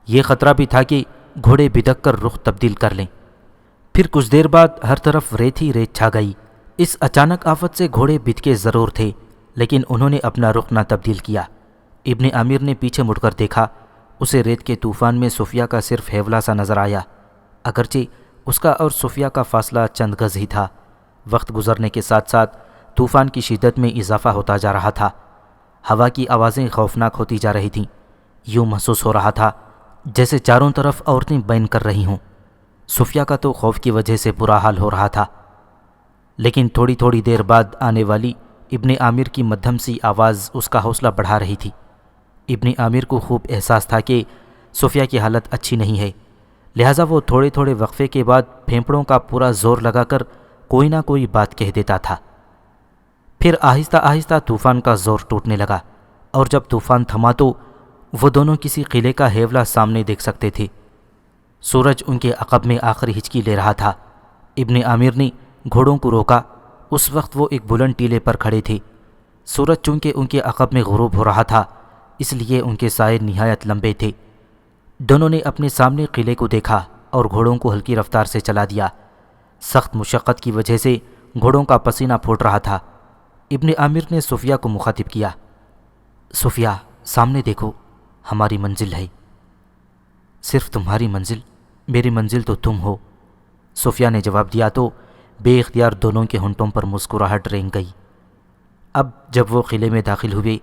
یہ خطرہ بھی تھا کہ گھوڑے بدک کر رخ تبدیل کر لیں۔ پھر کچھ دیر بعد ہر طرف ریت ہی ریت چھا گئی۔ اس اچانک آفت سے گھوڑے بدکے ضرور تھے، لیکن انہوں نے اپنا رخ نہ تبدیل کیا۔ ابن عامر نے پیچھے مڑ کر دیکھا، اسے ریت کے طوفان میں صفیہ کا صرف ہیولا سا نظر آیا، اگرچہ اس کا اور صفیہ کا فاصلہ چند گز ہی تھا۔ وقت گزرنے کے ساتھ ساتھ طوفان کی شدت میں اضافہ ہوتا جا رہا تھا۔ ہوا کی آوازیں خوفناک ہوتی جا رہی تھیں۔ یوں محسوس ہو رہا تھا جیسے چاروں طرف عورتیں بین کر رہی ہوں۔ صفیہ کا تو خوف کی وجہ سے برا حال ہو رہا تھا، لیکن تھوڑی تھوڑی دیر بعد آنے والی ابن عامر کی مدھم سی آواز اس کا حوصلہ بڑھا رہی تھی۔ ابن عامر کو خوب احساس تھا کہ صفیہ کی حالت اچھی نہیں ہے، لہٰذا وہ تھوڑے تھوڑے وقفے کے بعد پھیپڑوں کا پورا زور لگا کر کوئی نہ کوئی بات کہہ دیتا تھا۔ پھر آہستہ آہستہ طوفان کا زور ٹوٹنے لگا، اور جب طوفان تھما تو وہ دونوں کسی قلعے کا ہیولا سامنے دیکھ سکتے تھے۔ سورج ان کے عقب میں آخری ہچکی لے رہا تھا۔ ابن عامر نے گھوڑوں کو روکا۔ اس وقت وہ ایک بلند ٹیلے پر کھڑے تھے۔ سورج چونکہ ان کے عقب میں غروب ہو رہا تھا، اس لیے ان کے سائے نہایت لمبے تھے۔ دونوں نے اپنے سامنے قلعے کو دیکھا اور گھوڑوں کو ہلکی رفتار سے چلا دیا۔ سخت مشقت کی وجہ سے گھوڑوں کا پسینہ پھوٹ رہا تھا۔ ابن عامر نے صفیہ کو مخاطب کیا، صفیہ سامنے دیکھو، ہماری منزل ہے۔ صرف تمہاری منزل؟ میری منزل تو تم ہو، صفیہ نے جواب دیا تو بے اختیار دونوں کے ہونٹوں پر مسکراہٹ رینگ گئی۔ اب جب وہ قلعے میں داخل ہوئے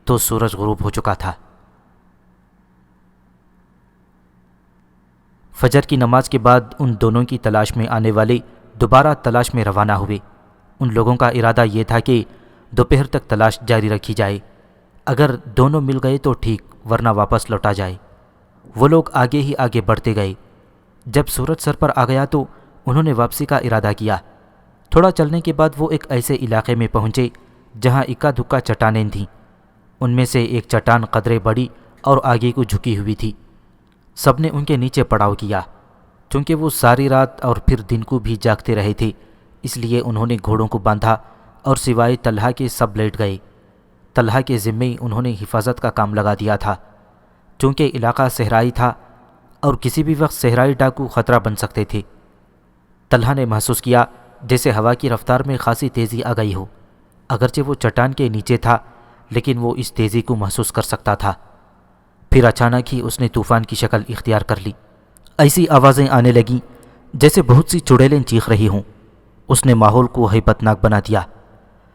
تو سورج غروب ہو چکا تھا۔ فجر کی نماز کے بعد ان دونوں کی تلاش میں آنے والے دوبارہ تلاش میں روانہ ہوئے۔ ان لوگوں کا ارادہ یہ تھا کہ دوپہر تک تلاش جاری رکھی جائے، اگر دونوں مل گئے تو ٹھیک، ورنہ واپس لوٹا جائے۔ وہ لوگ آگے ہی آگے بڑھتے گئے۔ جب سورج سر پر آ گیا تو انہوں نے واپسی کا ارادہ کیا۔ تھوڑا چلنے کے بعد وہ ایک ایسے علاقے میں پہنچے جہاں اکا دکا چٹانیں تھیں۔ ان میں سے ایک چٹان قدرے بڑی اور آگے کو جھکی ہوئی تھی۔ سب نے ان کے نیچے پڑاؤ کیا۔ چونکہ وہ ساری رات اور پھر دن کو بھی جاگتے رہے تھے، اس لیے انہوں نے گھوڑوں کو باندھا اور سوائے طلحہ کے سب لیٹ گئے۔ طلحہ کے ذمے انہوں نے حفاظت کا کام لگا دیا تھا۔ چونکہ علاقہ صحرائی تھا اور کسی بھی وقت صحرائی ڈاکو خطرہ بن سکتے تھے۔ طلحہ نے محسوس کیا جیسے ہوا کی رفتار میں خاصی تیزی آ گئی ہو۔ اگرچہ وہ چٹان کے نیچے تھا، لیکن وہ اس تیزی کو محسوس کر سکتا تھا۔ پھر اچانک ہی اس نے طوفان کی شکل اختیار کر لی۔ ایسی آوازیں آنے لگیں جیسے بہت سی چڑیلیں چیخ رہی ہوں۔ اس نے ماحول کو ہیبت ناک بنا دیا۔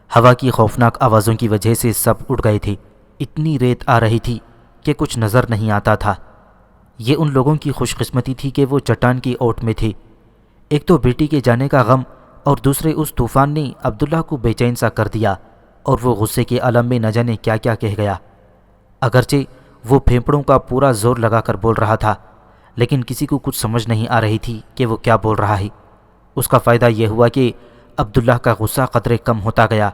ہوا کی خوفناک آوازوں کی وجہ سے سب اٹھ گئے تھے۔ اتنی ریت آ رہی تھی کہ کچھ نظر نہیں آتا تھا۔ یہ ان لوگوں کی خوش قسمتی تھی کہ وہ چٹان کی اوٹ میں تھے۔ ایک تو بیٹی کے جانے کا غم اور دوسرے اس طوفان نے عبداللہ کو بے چین سا کر دیا، اور وہ غصے کے عالم میں نہ جانے کیا کیا کہہ گیا۔ اگرچہ وہ پھیپڑوں کا پورا زور لگا کر بول رہا تھا، لیکن کسی کو کچھ سمجھ نہیں آ رہی تھی کہ وہ کیا بول رہا ہے۔ اس کا فائدہ یہ ہوا کہ عبداللہ کا غصہ قدرے کم ہوتا گیا۔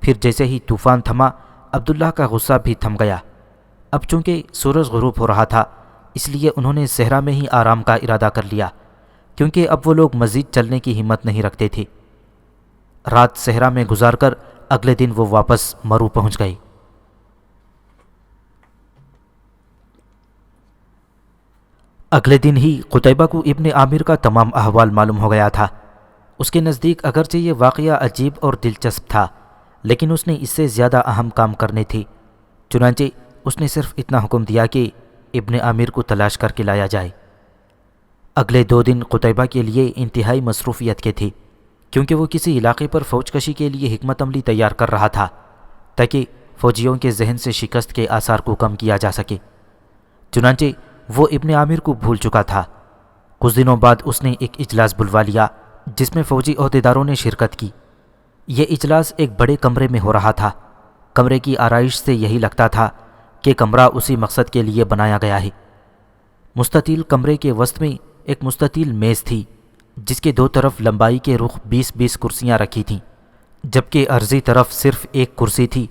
پھر جیسے ہی طوفان تھما، عبداللہ کا غصہ بھی تھم گیا۔ اب چونکہ سورج غروب ہو رہا تھا، اس لیے انہوں نے صحرا میں ہی آرام کا ارادہ کر لیا۔ کیونکہ اب وہ لوگ مزید چلنے کی ہمت نہیں رکھتے تھے۔ رات صحرا میں گزار کر اگلے دن وہ واپس مرو پہنچ گئے۔ اگلے دن ہی قتیبہ کو ابن عامر کا تمام احوال معلوم ہو گیا تھا۔ اس کے نزدیک اگرچہ یہ واقعہ عجیب اور دلچسپ تھا، لیکن اس نے اس سے زیادہ اہم کام کرنے تھے۔ چنانچہ اس نے صرف اتنا حکم دیا کہ ابن عامر کو تلاش کر کے لایا جائے۔ اگلے 2 دن قتیبہ کے لیے انتہائی مصروفیت کے تھے، کیونکہ وہ کسی علاقے پر فوج کشی کے لیے حکمت عملی تیار کر رہا تھا تاکہ فوجیوں کے ذہن سے شکست کے آثار کو کم کیا جا سکے۔ چنانچہ وہ ابن عامر کو بھول چکا تھا۔ کچھ دنوں بعد اس نے ایک اجلاس بلوا لیا جس میں فوجی عہدیداروں نے شرکت کی۔ یہ اجلاس ایک بڑے کمرے میں ہو رہا تھا۔ کمرے کی آرائش سے یہی لگتا تھا کہ کمرہ اسی مقصد کے لیے بنایا گیا ہے۔ مستطیل کمرے کے وسط میں ایک مستطیل میز تھی جس کے 2 طرف لمبائی کے رخ 20-20 کرسیاں رکھی تھیں، جبکہ عرضی طرف صرف ایک کرسی تھی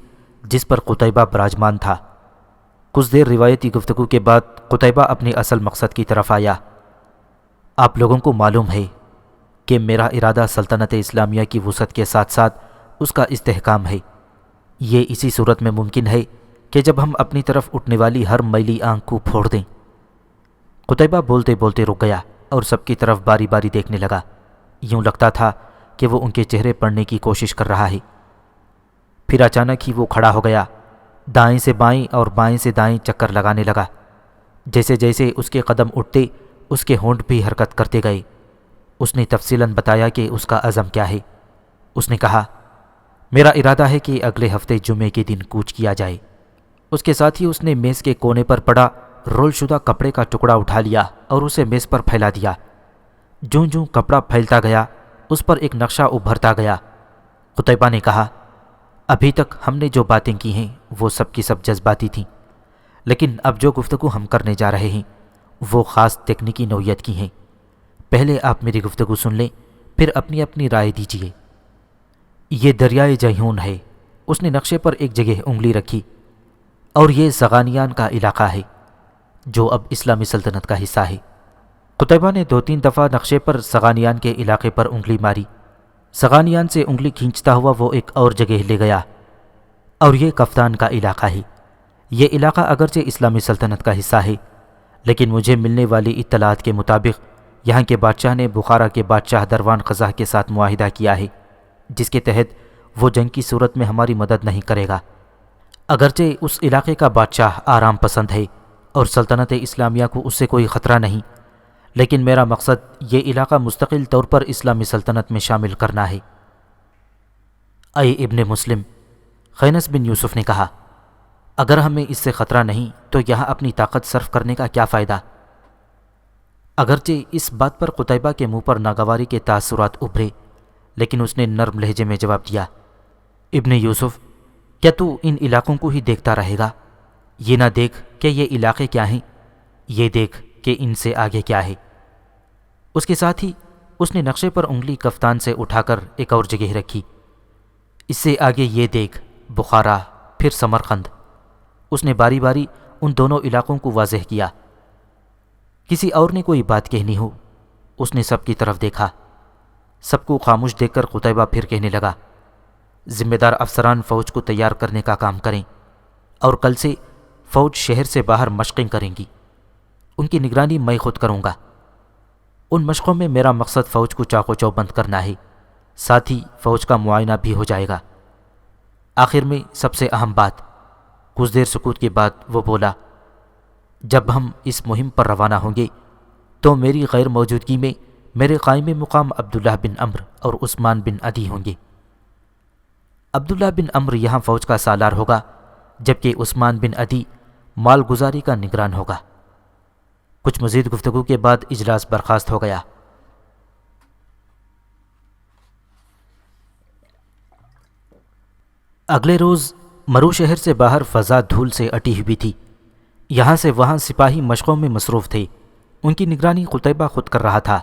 جس پر قتیبہ براجمان تھا۔ کچھ دیر روایتی گفتگو کے بعد قتیبہ اپنے اصل مقصد کی طرف آیا۔ آپ لوگوں کو معلوم ہے کہ میرا ارادہ سلطنت اسلامیہ کی وسعت کے ساتھ ساتھ اس کا استحکام ہے۔ یہ اسی صورت میں ممکن ہے کہ جب ہم اپنی طرف اٹھنے والی ہر میلی آنکھ کو پھوڑ دیں۔ قتیبہ بولتے بولتے رک گیا اور سب کی طرف باری باری دیکھنے لگا۔ یوں لگتا تھا کہ وہ ان کے چہرے پڑھنے کی کوشش کر رہا ہے۔ پھر اچانک ہی وہ کھڑا ہو گیا، دائیں سے بائیں اور بائیں سے دائیں چکر لگانے لگا۔ جیسے جیسے اس کے قدم اٹھتے اس کے ہونٹ بھی حرکت کرتے گئے۔ اس نے تفصیلاً بتایا کہ اس کا عزم کیا ہے۔ اس نے کہا، میرا ارادہ ہے کہ اگلے ہفتے جمعے کے دن کوچ کیا جائے۔ اس کے ساتھ ہی اس نے میز کے کونے پر پڑا رول شدہ کپڑے کا ٹکڑا اٹھا لیا اور اسے میز پر پھیلا دیا۔ جوں جوں کپڑا پھیلتا گیا اس پر ایک نقشہ ابھرتا گیا۔ قتیبہ نے کہا، ابھی تک ہم نے جو باتیں کی ہیں وہ سب کی سب جذباتی تھیں، لیکن اب جو گفتگو ہم کرنے جا رہے ہیں وہ خاص تکنیکی نوعیت کی ہیں۔ پہلے آپ میری گفتگو سن لیں، پھر اپنی اپنی رائے دیجیے۔ یہ دریائے جیہون ہے۔ اس نے نقشے پر ایک جگہ انگلی رکھی، اور یہ زغانیان کا علاقہ ہے جو اب اسلامی سلطنت کا حصہ ہے۔ قتیبہ نے 2-3 دفعہ نقشے پر زغانیان کے علاقے پر انگلی ماری۔ زغانیان سے انگلی کھینچتا ہوا وہ ایک اور جگہ لے گیا، اور یہ کفتان کا علاقہ ہے۔ یہ علاقہ اگرچہ اسلامی سلطنت کا حصہ ہے، لیکن مجھے ملنے والی اطلاعات کے مطابق یہاں کے بادشاہ نے بخارا کے بادشاہ دروان قزح کے ساتھ معاہدہ کیا ہے، جس کے تحت وہ جنگ کی صورت میں ہماری مدد نہیں کرے گا۔ اگرچہ اس علاقے کا بادشاہ آرام پسند ہے اور سلطنت اسلامیہ کو اس سے کوئی خطرہ نہیں، لیکن میرا مقصد یہ علاقہ مستقل طور پر اسلامی سلطنت میں شامل کرنا ہے۔ اے ابن مسلم، خینس بن یوسف نے کہا، اگر ہمیں اس سے خطرہ نہیں تو یہاں اپنی طاقت صرف کرنے کا کیا فائدہ؟ اگرچہ اس بات پر قتیبہ کے منہ پر ناگواری کے تاثرات ابھرے، لیکن اس نے نرم لہجے میں جواب دیا، ابن یوسف، کیا تو ان علاقوں کو ہی دیکھتا رہے گا؟ یہ نہ دیکھ کہ یہ علاقے کیا ہیں، یہ دیکھ کہ ان سے آگے کیا ہے۔ اس کے ساتھ ہی اس نے نقشے پر انگلی کفتان سے اٹھا کر ایک اور جگہ رکھی۔ اس سے آگے یہ دیکھ بخارا، پھر سمرقند۔ اس نے باری باری ان دونوں علاقوں کو واضح کیا۔ کسی اور نے کوئی بات کہنی ہو، اس نے سب کی طرف دیکھا۔ سب کو خاموش دیکھ کر قتیبہ پھر کہنے لگا، ذمہ دار افسران فوج کو تیار کرنے کا کام کریں، اور کل سے فوج شہر سے باہر مشقیں کریں گی۔ ان کی نگرانی میں خود کروں گا۔ ان مشقوں میں میرا مقصد فوج کو چاق و چوبند کرنا ہے، ساتھ ہی فوج کا معائنہ بھی ہو جائے گا۔ آخر میں سب سے اہم بات۔ کچھ دیر سکوت کے بعد وہ بولا، جب ہم اس مہم پر روانہ ہوں گے تو میری غیر موجودگی میں میرے قائم مقام عبداللہ بن عمرو اور عثمان بن عدی ہوں گے۔ عبداللہ بن عمرو یہاں فوج کا سالار ہوگا، جبکہ عثمان بن عدی مال گزاری کا نگران ہوگا۔ کچھ مزید گفتگو کے بعد اجلاس برخاست ہو گیا۔ اگلے روز مرو شہر سے باہر فضا دھول سے اٹی ہوئی تھی۔ یہاں سے وہاں سپاہی مشقوں میں مصروف تھے۔ ان کی نگرانی قتیبہ خود کر رہا تھا۔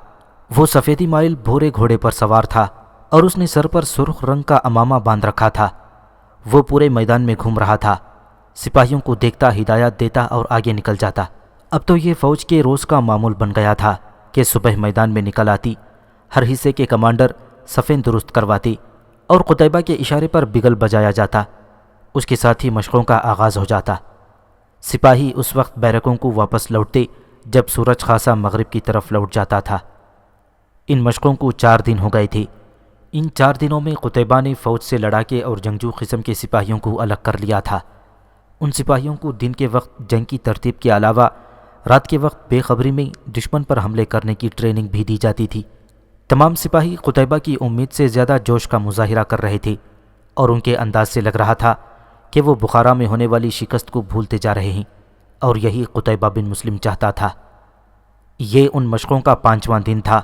وہ سفیدی مائل بھورے گھوڑے پر سوار تھا اور اس نے سر پر سرخ رنگ کا امامہ باندھ رکھا تھا۔ وہ پورے میدان میں گھوم رہا تھا، سپاہیوں کو دیکھتا، ہدایات دیتا اور آگے نکل جاتا۔ اب تو یہ فوج کے روز کا معمول بن گیا تھا کہ صبح میدان میں نکل آتی، ہر حصے کے کمانڈر صفیں درست کرواتے اور قتیبہ کے اشارے پر بگل بجایا جاتا۔ اس کے ساتھ ہی مشقوں کا آغاز ہو جاتا۔ سپاہی اس وقت بیرکوں کو واپس لوٹتے جب سورج خاصا مغرب کی طرف لوٹ جاتا تھا۔ ان مشقوں کو 4 دن ہو گئے تھے۔ ان 4 دنوں میں قتیبہ نے فوج سے لڑاکے اور جنگجو قسم کے سپاہیوں کو الگ کر لیا تھا۔ ان سپاہیوں کو دن کے وقت جنگ کی ترتیب کے علاوہ رات کے وقت بے خبری میں دشمن پر حملے کرنے کی ٹریننگ بھی دی جاتی تھی۔ تمام سپاہی قتیبہ کی امید سے زیادہ جوش کا مظاہرہ کر رہے تھے اور ان کے انداز سے لگ رہا تھا کہ وہ بخارا میں ہونے والی شکست کو بھولتے جا رہے ہیں، اور یہی قتیبہ بن مسلم چاہتا تھا۔ یہ ان مشقوں کا 5واں دن تھا۔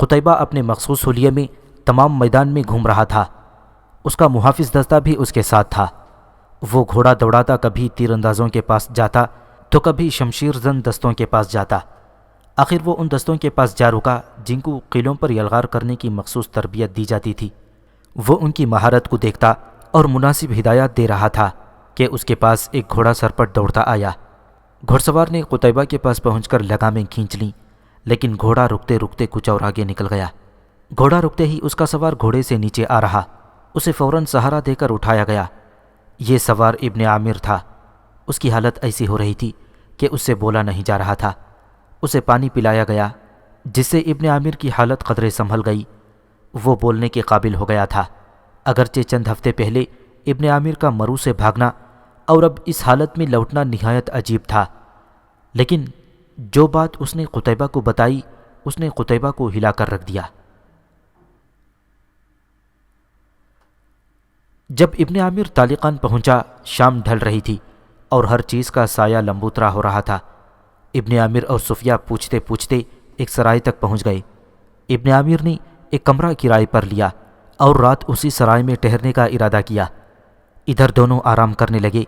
قتیبہ اپنے مخصوص حلیے میں تمام میدان میں گھوم رہا تھا۔ اس کا محافظ دستہ بھی اس کے ساتھ تھا۔ وہ گھوڑا دوڑاتا کبھی تیر اندازوں کے پاس جاتا تو کبھی شمشیر زن دستوں کے پاس جاتا۔ آخر وہ ان دستوں کے پاس جا رکا جن کو قلعوں پر یلغار کرنے کی مخصوص تربیت دی جاتی تھی۔ وہ ان کی مہارت کو دیکھتا اور مناسب ہدایات دے رہا تھا کہ اس کے پاس ایک گھوڑا سرپٹ دوڑتا آیا۔ گھوڑ سوار نے قتیبہ کے پاس پہنچ کر لگامیں کھینچ لیں، لیکن گھوڑا رکتے رکتے کچھ اور آگے نکل گیا۔ گھوڑا رکتے ہی اس کا سوار گھوڑے سے نیچے آ رہا، اسے فوراً سہارا دے کر اٹھایا گیا۔ یہ سوار ابن عامر تھا۔ اس کی حالت ایسی ہو رہی تھی کہ اس سے بولا نہیں جا رہا تھا۔ اسے پانی پلایا گیا، جس سے ابن عامر کی حالت قدرے سنبھل گئی۔ وہ بولنے کے قابل ہو گیا تھا۔ اگرچہ چند ہفتے پہلے ابن عامر کا مرو سے بھاگنا اور اب اس حالت میں لوٹنا نہایت عجیب تھا، لیکن جو بات اس نے قتیبہ کو بتائی اس نے قتیبہ کو ہلا کر رکھ دیا۔ جب ابن عامر طالقان پہنچا، شام ڈھل رہی تھی اور ہر چیز کا سایہ لمبوترا ہو رہا تھا۔ ابن عامر اور صفیہ پوچھتے پوچھتے ایک سرائے تک پہنچ گئے۔ ابن عامر نے ایک کمرہ کرائے پر لیا اور رات اسی سرائے میں ٹھہرنے کا ارادہ کیا۔ ادھر دونوں آرام کرنے لگے،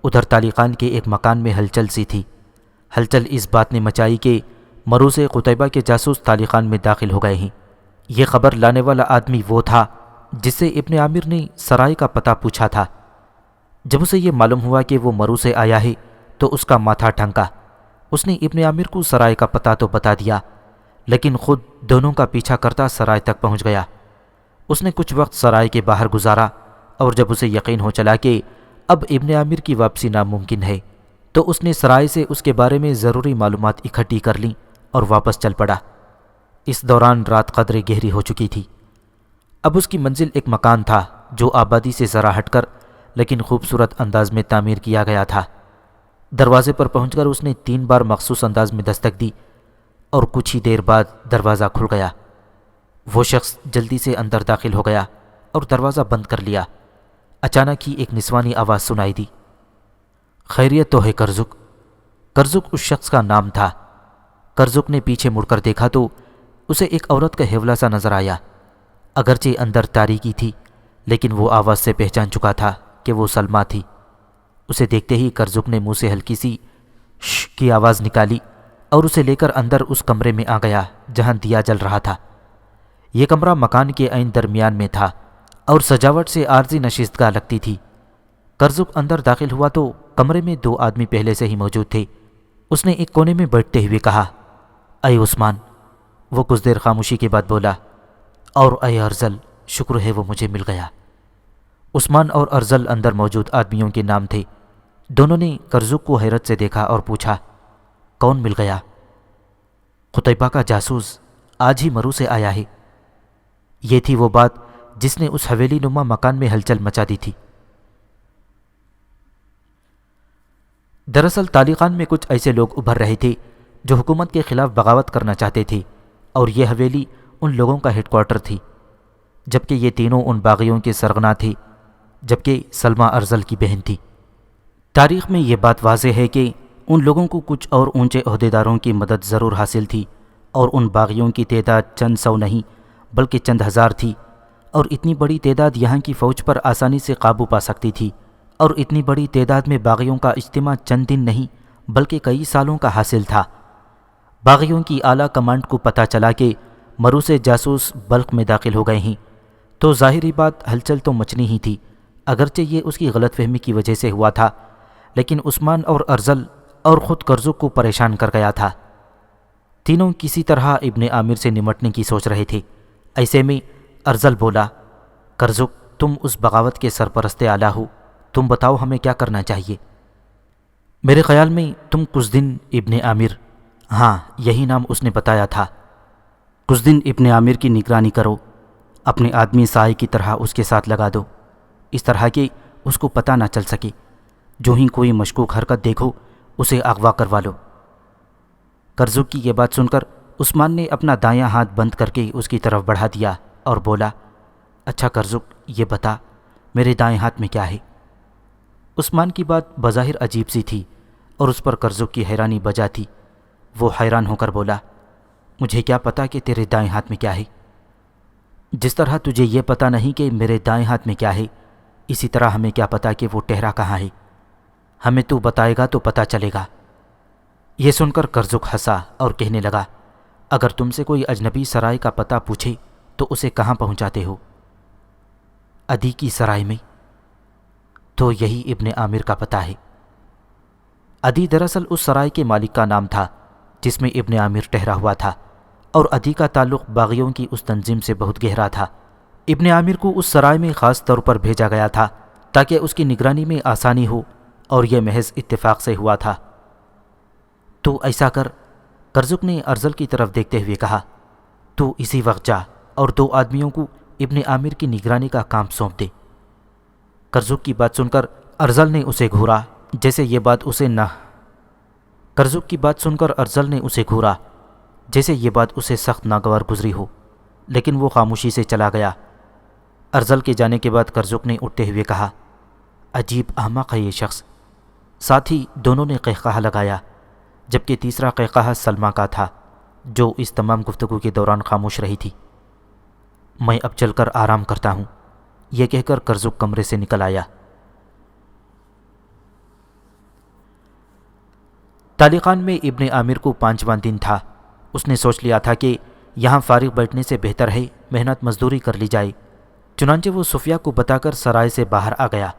ادھر طالقان کے ایک مکان میں ہلچل سی تھی۔ ہلچل اس بات نے مچائی کہ مرو سے قتیبہ کے جاسوس طالقان میں داخل ہو گئے ہیں۔ یہ خبر لانے والا آدمی وہ تھا جس سے ابن عامر نے سرائے کا پتہ پوچھا تھا۔ جب اسے یہ معلوم ہوا کہ وہ مرو سے آیا ہے تو اس کا ماتھا ٹھنکا۔ اس نے ابن عامر کو سرائے کا پتہ تو بتا دیا، لیکن خود دونوں کا پیچھا کرتا سرائے تک پہنچ گیا۔ اس نے کچھ وقت سرائے کے باہر گزارا، اور جب اسے یقین ہو چلا کہ اب ابن عامر کی واپسی ناممکن ہے تو اس نے سرائے سے اس کے بارے میں ضروری معلومات اکٹھی کر لیں اور واپس چل پڑا۔ اس دوران رات قدرے گہری ہو چکی تھی۔ اب اس کی منزل ایک مکان تھا جو آبادی سے ذرا ہٹ کر لیکن خوبصورت انداز میں تعمیر کیا گیا تھا۔ دروازے پر پہنچ کر اس نے 3 بار مخصوص انداز میں دستک دی اور کچھ ہی دیر بعد دروازہ کھل گیا۔ وہ شخص جلدی سے اندر داخل ہو گیا اور دروازہ بند کر لیا۔ اچانک ہی ایک نسوانی آواز سنائی دی، خیریت تو ہے کرزک؟ کرزک اس شخص کا نام تھا۔ کرزک نے پیچھے مڑ کر دیکھا تو اسے ایک عورت کا حیولہ سا نظر آیا۔ اگرچہ اندر تاریکی تھی لیکن وہ آواز سے پہچان چکا تھا کہ وہ سلمیٰ تھی۔ اسے دیکھتے ہی کرزک نے منہ سے ہلکی سی ش کی آواز نکالی اور اسے لے کر اندر اس کمرے میں آ گیا جہاں دیا جل رہا تھا۔ یہ کمرہ مکان کے عین درمیان میں تھا اور سجاوٹ سے عارضی نشستگاہ لگتی تھی۔ کرزک اندر داخل ہوا تو کمرے میں 2 آدمی پہلے سے ہی موجود تھے۔ اس نے ایک کونے میں بیٹھتے ہوئے کہا، اے عثمان۔ وہ کچھ دیر خاموشی کے بعد بولا، اور اے ارزل، شکر ہے وہ مجھے مل گیا۔ عثمان اور ارزل اندر موجود آدمیوں کے نام تھے۔ دونوں نے کرزک کو حیرت سے دیکھا اور پوچھا، کون مل گیا؟ قتیبہ کا جاسوس، آج ہی مرو سے آیا ہے۔ یہ تھی وہ بات جس نے اس حویلی نما مکان میں ہلچل مچا دی تھی۔ دراصل طالقان میں کچھ ایسے لوگ ابھر رہے تھے جو حکومت کے خلاف بغاوت کرنا چاہتے تھے، اور یہ حویلی ان لوگوں کا ہیڈ کوارٹر تھی، جبکہ یہ تینوں ان باغیوں کے سرغنہ تھے، جبکہ سلمیٰ ارزل کی بہن تھی۔ تاریخ میں یہ بات واضح ہے کہ ان لوگوں کو کچھ اور اونچے عہدیداروں کی مدد ضرور حاصل تھی، اور ان باغیوں کی تعداد چند سو نہیں بلکہ چند ہزار تھی، اور اتنی بڑی تعداد یہاں کی فوج پر آسانی سے قابو پا سکتی تھی، اور اتنی بڑی تعداد میں باغیوں کا اجتماع چند دن نہیں بلکہ کئی سالوں کا حاصل تھا۔ باغیوں کی اعلیٰ کمانڈ کو پتہ چلا کہ مرو سے جاسوس بلخ میں داخل ہو گئے ہیں، تو ظاہری بات ہلچل تو مچنی ہی تھی، اگرچہ یہ اس کی غلط فہمی کی وجہ سے ہوا تھا، لیکن عثمان اور ارزل اور خود کرزک کو پریشان کر گیا تھا۔ تینوں کسی طرح ابن عامر سے نمٹنے کی سوچ رہے تھے۔ ایسے میں ارزل بولا، کرزک تم اس بغاوت کے سرپرست اعلیٰ ہو، تم بتاؤ ہمیں کیا کرنا چاہیے؟ میرے خیال میں تم کچھ دن ابن عامر، ہاں یہی نام اس نے بتایا تھا، کچھ دن ابن عامر کی نگرانی کرو، اپنے آدمی سائے کی طرح اس کے ساتھ لگا دو، اس طرح کہ اس کو پتہ نہ چل سکے، جو ہی کوئی مشکوک حرکت دیکھو اسے اغوا کروا لو۔ کرزک کی یہ بات سن کر عثمان نے اپنا دایاں ہاتھ بند کر کے اس کی طرف بڑھا دیا اور بولا، اچھا کرزک یہ بتا میرے دائیں ہاتھ میں کیا ہے؟ عثمان کی بات بظاہر عجیب سی تھی اور اس پر کرزک کی حیرانی بجا تھی۔ وہ حیران ہو کر بولا، مجھے کیا پتا کہ تیرے دائیں ہاتھ میں کیا ہے؟ جس طرح تجھے یہ پتہ نہیں کہ میرے دائیں ہاتھ میں کیا ہے، اسی طرح ہمیں کیا پتا کہ وہ ٹہرا کہاں ہے؟ ہمیں تو بتائے گا تو پتہ چلے گا۔ یہ سن کر کرزک ہنسا اور کہنے لگا، اگر تم سے کوئی اجنبی سرائے کا پتہ پوچھے تو اسے کہاں پہنچاتے ہو؟ عدی کی سرائے میں؟ تو یہی ابن عامر کا پتہ ہے۔ عدی دراصل اس سرائے کے مالک کا نام تھا جس میں ابن عامر ٹہرا ہوا تھا، اور عدی کا تعلق باغیوں کی اس تنظیم سے بہت گہرا تھا۔ ابن عامر کو اس سرائے میں خاص طور پر بھیجا گیا تھا تاکہ اس کی نگرانی میں آسانی ہو، اور یہ محض اتفاق سے ہوا تھا۔ تو ایسا کر، کرزک نے ارزل کی طرف دیکھتے ہوئے کہا، تو اسی وقت جا اور 2 آدمیوں کو ابن عامر کی نگرانی کا کام سونپ دے۔ کرزک کی بات سن کر ارزل نے اسے گھورا جیسے یہ بات اسے سخت ناگوار گزری ہو، لیکن وہ خاموشی سے چلا گیا۔ ارزل کے جانے کے بعد کرزک نے اٹھتے ہوئے کہا، عجیب احمق ہے یہ شخص۔ ساتھ ہی دونوں نے قہقہہ لگایا، جبکہ تیسرا قہقہہ سلمیٰ کا تھا جو اس تمام گفتگو کے دوران خاموش رہی تھی۔ میں اب چل کر آرام کرتا ہوں، یہ کہہ کر کرزک کمرے سے نکل آیا۔ تالیقان میں ابن عامر کو 5واں دن تھا۔ اس نے سوچ لیا تھا کہ یہاں فارغ بیٹھنے سے بہتر ہے محنت مزدوری کر لی جائے، چنانچہ وہ صفیہ کو بتا کر سرائے سے باہر آ گیا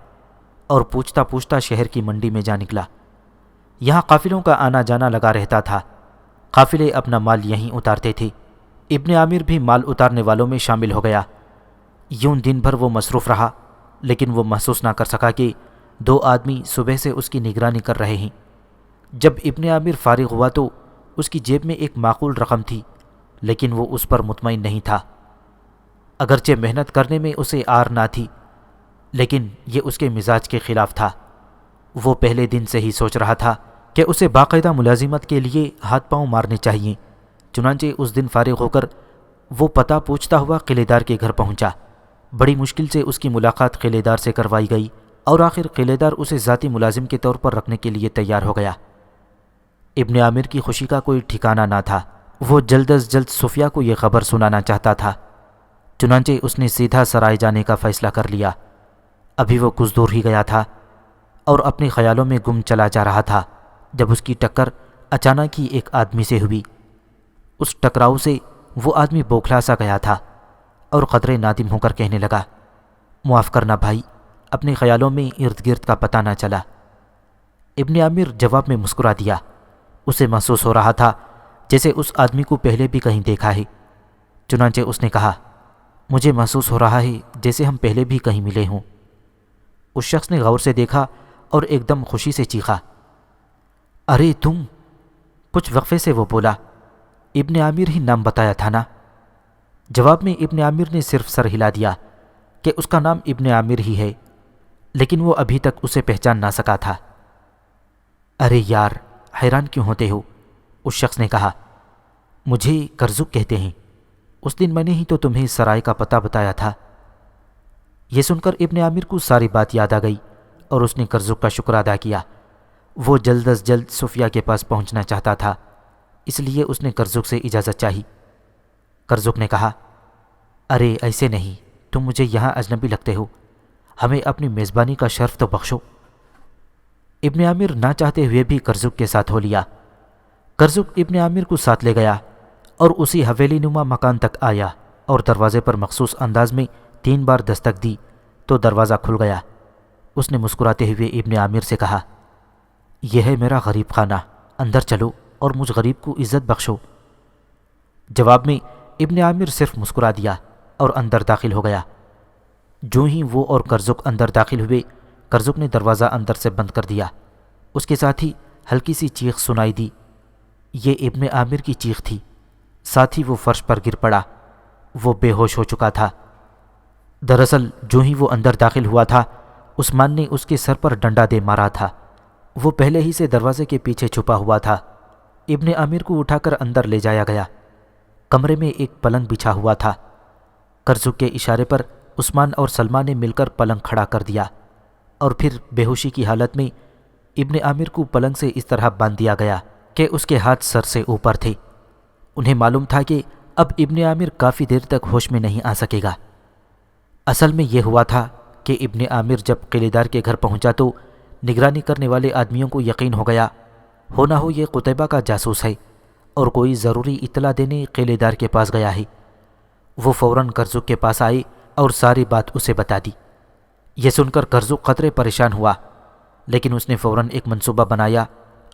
اور پوچھتا پوچھتا شہر کی منڈی میں جا نکلا۔ یہاں قافلوں کا آنا جانا لگا رہتا تھا، قافلے اپنا مال یہیں اتارتے تھے۔ ابن عامر بھی مال اتارنے والوں میں شامل ہو گیا۔ یوں دن بھر وہ مصروف رہا، لیکن وہ محسوس نہ کر سکا کہ 2 آدمی صبح سے اس کی نگرانی کر رہے ہیں۔ جب ابن عامر فارغ ہوا تو اس کی جیب میں ایک معقول رقم تھی، لیکن وہ اس پر مطمئن نہیں تھا۔ اگرچہ محنت کرنے میں اسے آر نہ تھی، لیکن یہ اس کے مزاج کے خلاف تھا۔ وہ پہلے دن سے ہی سوچ رہا تھا کہ اسے باقاعدہ ملازمت کے لیے ہاتھ پاؤں مارنے چاہیے۔ چنانچہ اس دن فارغ ہو کر وہ پتہ پوچھتا ہوا قلعے دار کے گھر پہنچا۔ بڑی مشکل سے اس کی ملاقات قلعے دار سے کروائی گئی اور آخر قلعے دار اسے ذاتی ملازم کے طور پر رکھنے کے لیے تیار ہو گیا۔ ابن عامر کی خوشی کا کوئی ٹھکانہ نہ تھا۔ وہ جلد از جلد صفیہ کو یہ خبر سنانا چاہتا تھا، چنانچہ اس نے سیدھا سرائے جانے کا فیصلہ کر لیا۔ ابھی وہ کچھ دور ہی گیا تھا اور اپنے خیالوں میں گم چلا جا رہا تھا جب اس کی ٹکر اچانک ہی ایک آدمی سے ہوئی۔ اس ٹکراؤ سے وہ آدمی بوکھلا سا گیا تھا اور قدرے نادم ہو کر کہنے لگا، معاف کرنا بھائی، اپنے خیالوں میں ارد گرد کا پتہ نہ چلا۔ ابن عامر جواب میں مسکرا دیا۔ اسے محسوس ہو رہا تھا جیسے اس آدمی کو پہلے بھی کہیں دیکھا ہے، چنانچہ اس نے کہا، مجھے محسوس ہو رہا ہے جیسے ہم پہلے بھی کہیں ملے ہوں۔ اس شخص نے غور سے دیکھا اور ایک دم خوشی سے چیخا، ارے تم! کچھ وقفے سے وہ بولا، ابن عامر ہی نام بتایا تھا نا؟ جواب میں ابن عامر نے صرف سر ہلا دیا کہ اس کا نام ابن عامر ہی ہے، لیکن وہ ابھی تک اسے پہچان نہ سکا تھا۔ ارے یار، حیران کیوں ہوتے ہو؟ اس شخص نے کہا، مجھے کرزک کہتے ہیں، اس دن میں نے ہی تو تمہیں سرائے کا پتہ بتایا تھا۔ یہ سن کر ابن عامر کو ساری بات یاد آ گئی اور اس نے کرزک کا شکر ادا کیا۔ وہ جلد از جلد صفیہ کے پاس پہنچنا چاہتا تھا، اس لیے اس نے کرزک سے اجازت چاہی۔ کرزک نے کہا، ارے ایسے نہیں، تم مجھے یہاں اجنبی لگتے ہو، ہمیں اپنی میزبانی کا شرف تو بخشو۔ ابن عامر نہ چاہتے ہوئے بھی کرزک کے ساتھ ہو لیا۔ کرزک ابن عامر کو ساتھ لے گیا اور اسی حویلی نما مکان تک آیا اور دروازے پر مخصوص انداز میں 3 بار دستک دی تو دروازہ کھل گیا۔ اس نے مسکراتے ہوئے ابن عامر سے کہا، یہ ہے میرا غریب خانہ، اندر چلو اور مجھ غریب کو عزت بخشو۔ جواب میں ابن عامر صرف مسکرا دیا اور اندر داخل ہو گیا۔ جو ہی وہ اور کرزک اندر داخل ہوئے، کرزک نے دروازہ اندر سے بند کر دیا۔ اس کے ساتھ ہی ہلکی سی چیخ سنائی دی۔ یہ ابن عامر کی چیخ تھی۔ ساتھ ہی وہ فرش پر گر پڑا۔ وہ بے ہوش ہو چکا تھا۔ دراصل جو ہی وہ اندر داخل ہوا تھا، عثمان نے اس کے سر پر ڈنڈا دے مارا تھا۔ وہ پہلے ہی سے دروازے کے پیچھے چھپا ہوا تھا۔ ابن عامر کو اٹھا کر اندر لے جایا گیا۔ کمرے میں ایک پلنگ بچھا ہوا تھا۔ کرزک کے اشارے پر عثمان اور سلمہ نے مل کر پلنگ کھڑا کر دیا اور پھر بے ہوشی کی حالت میں ابن عامر کو پلنگ سے اس طرح باندھ دیا گیا کہ اس کے ہاتھ سر سے اوپر تھے۔ انہیں معلوم تھا کہ اب ابن عامر کافی دیر تک ہوش میں نہیں آ سکے گا۔ اصل میں یہ ہوا تھا کہ ابن عامر جب قلعے دار کے گھر پہنچا تو نگرانی کرنے والے آدمیوں کو یقین ہو گیا ہو نہ ہو یہ قتیبہ کا جاسوس ہے اور کوئی ضروری اطلاع دینے قلعے دار کے پاس گیا ہے۔ وہ فوراً کرزک کے پاس آئے اور ساری بات اسے بتا دی۔ یہ سن کر کرزک قدرے پریشان ہوا، لیکن اس نے فوراً ایک منصوبہ بنایا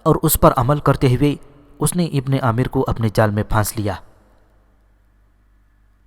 اور اس پر عمل کرتے ہوئے اس نے ابن عامر کو اپنے جال میں پھانس لیا۔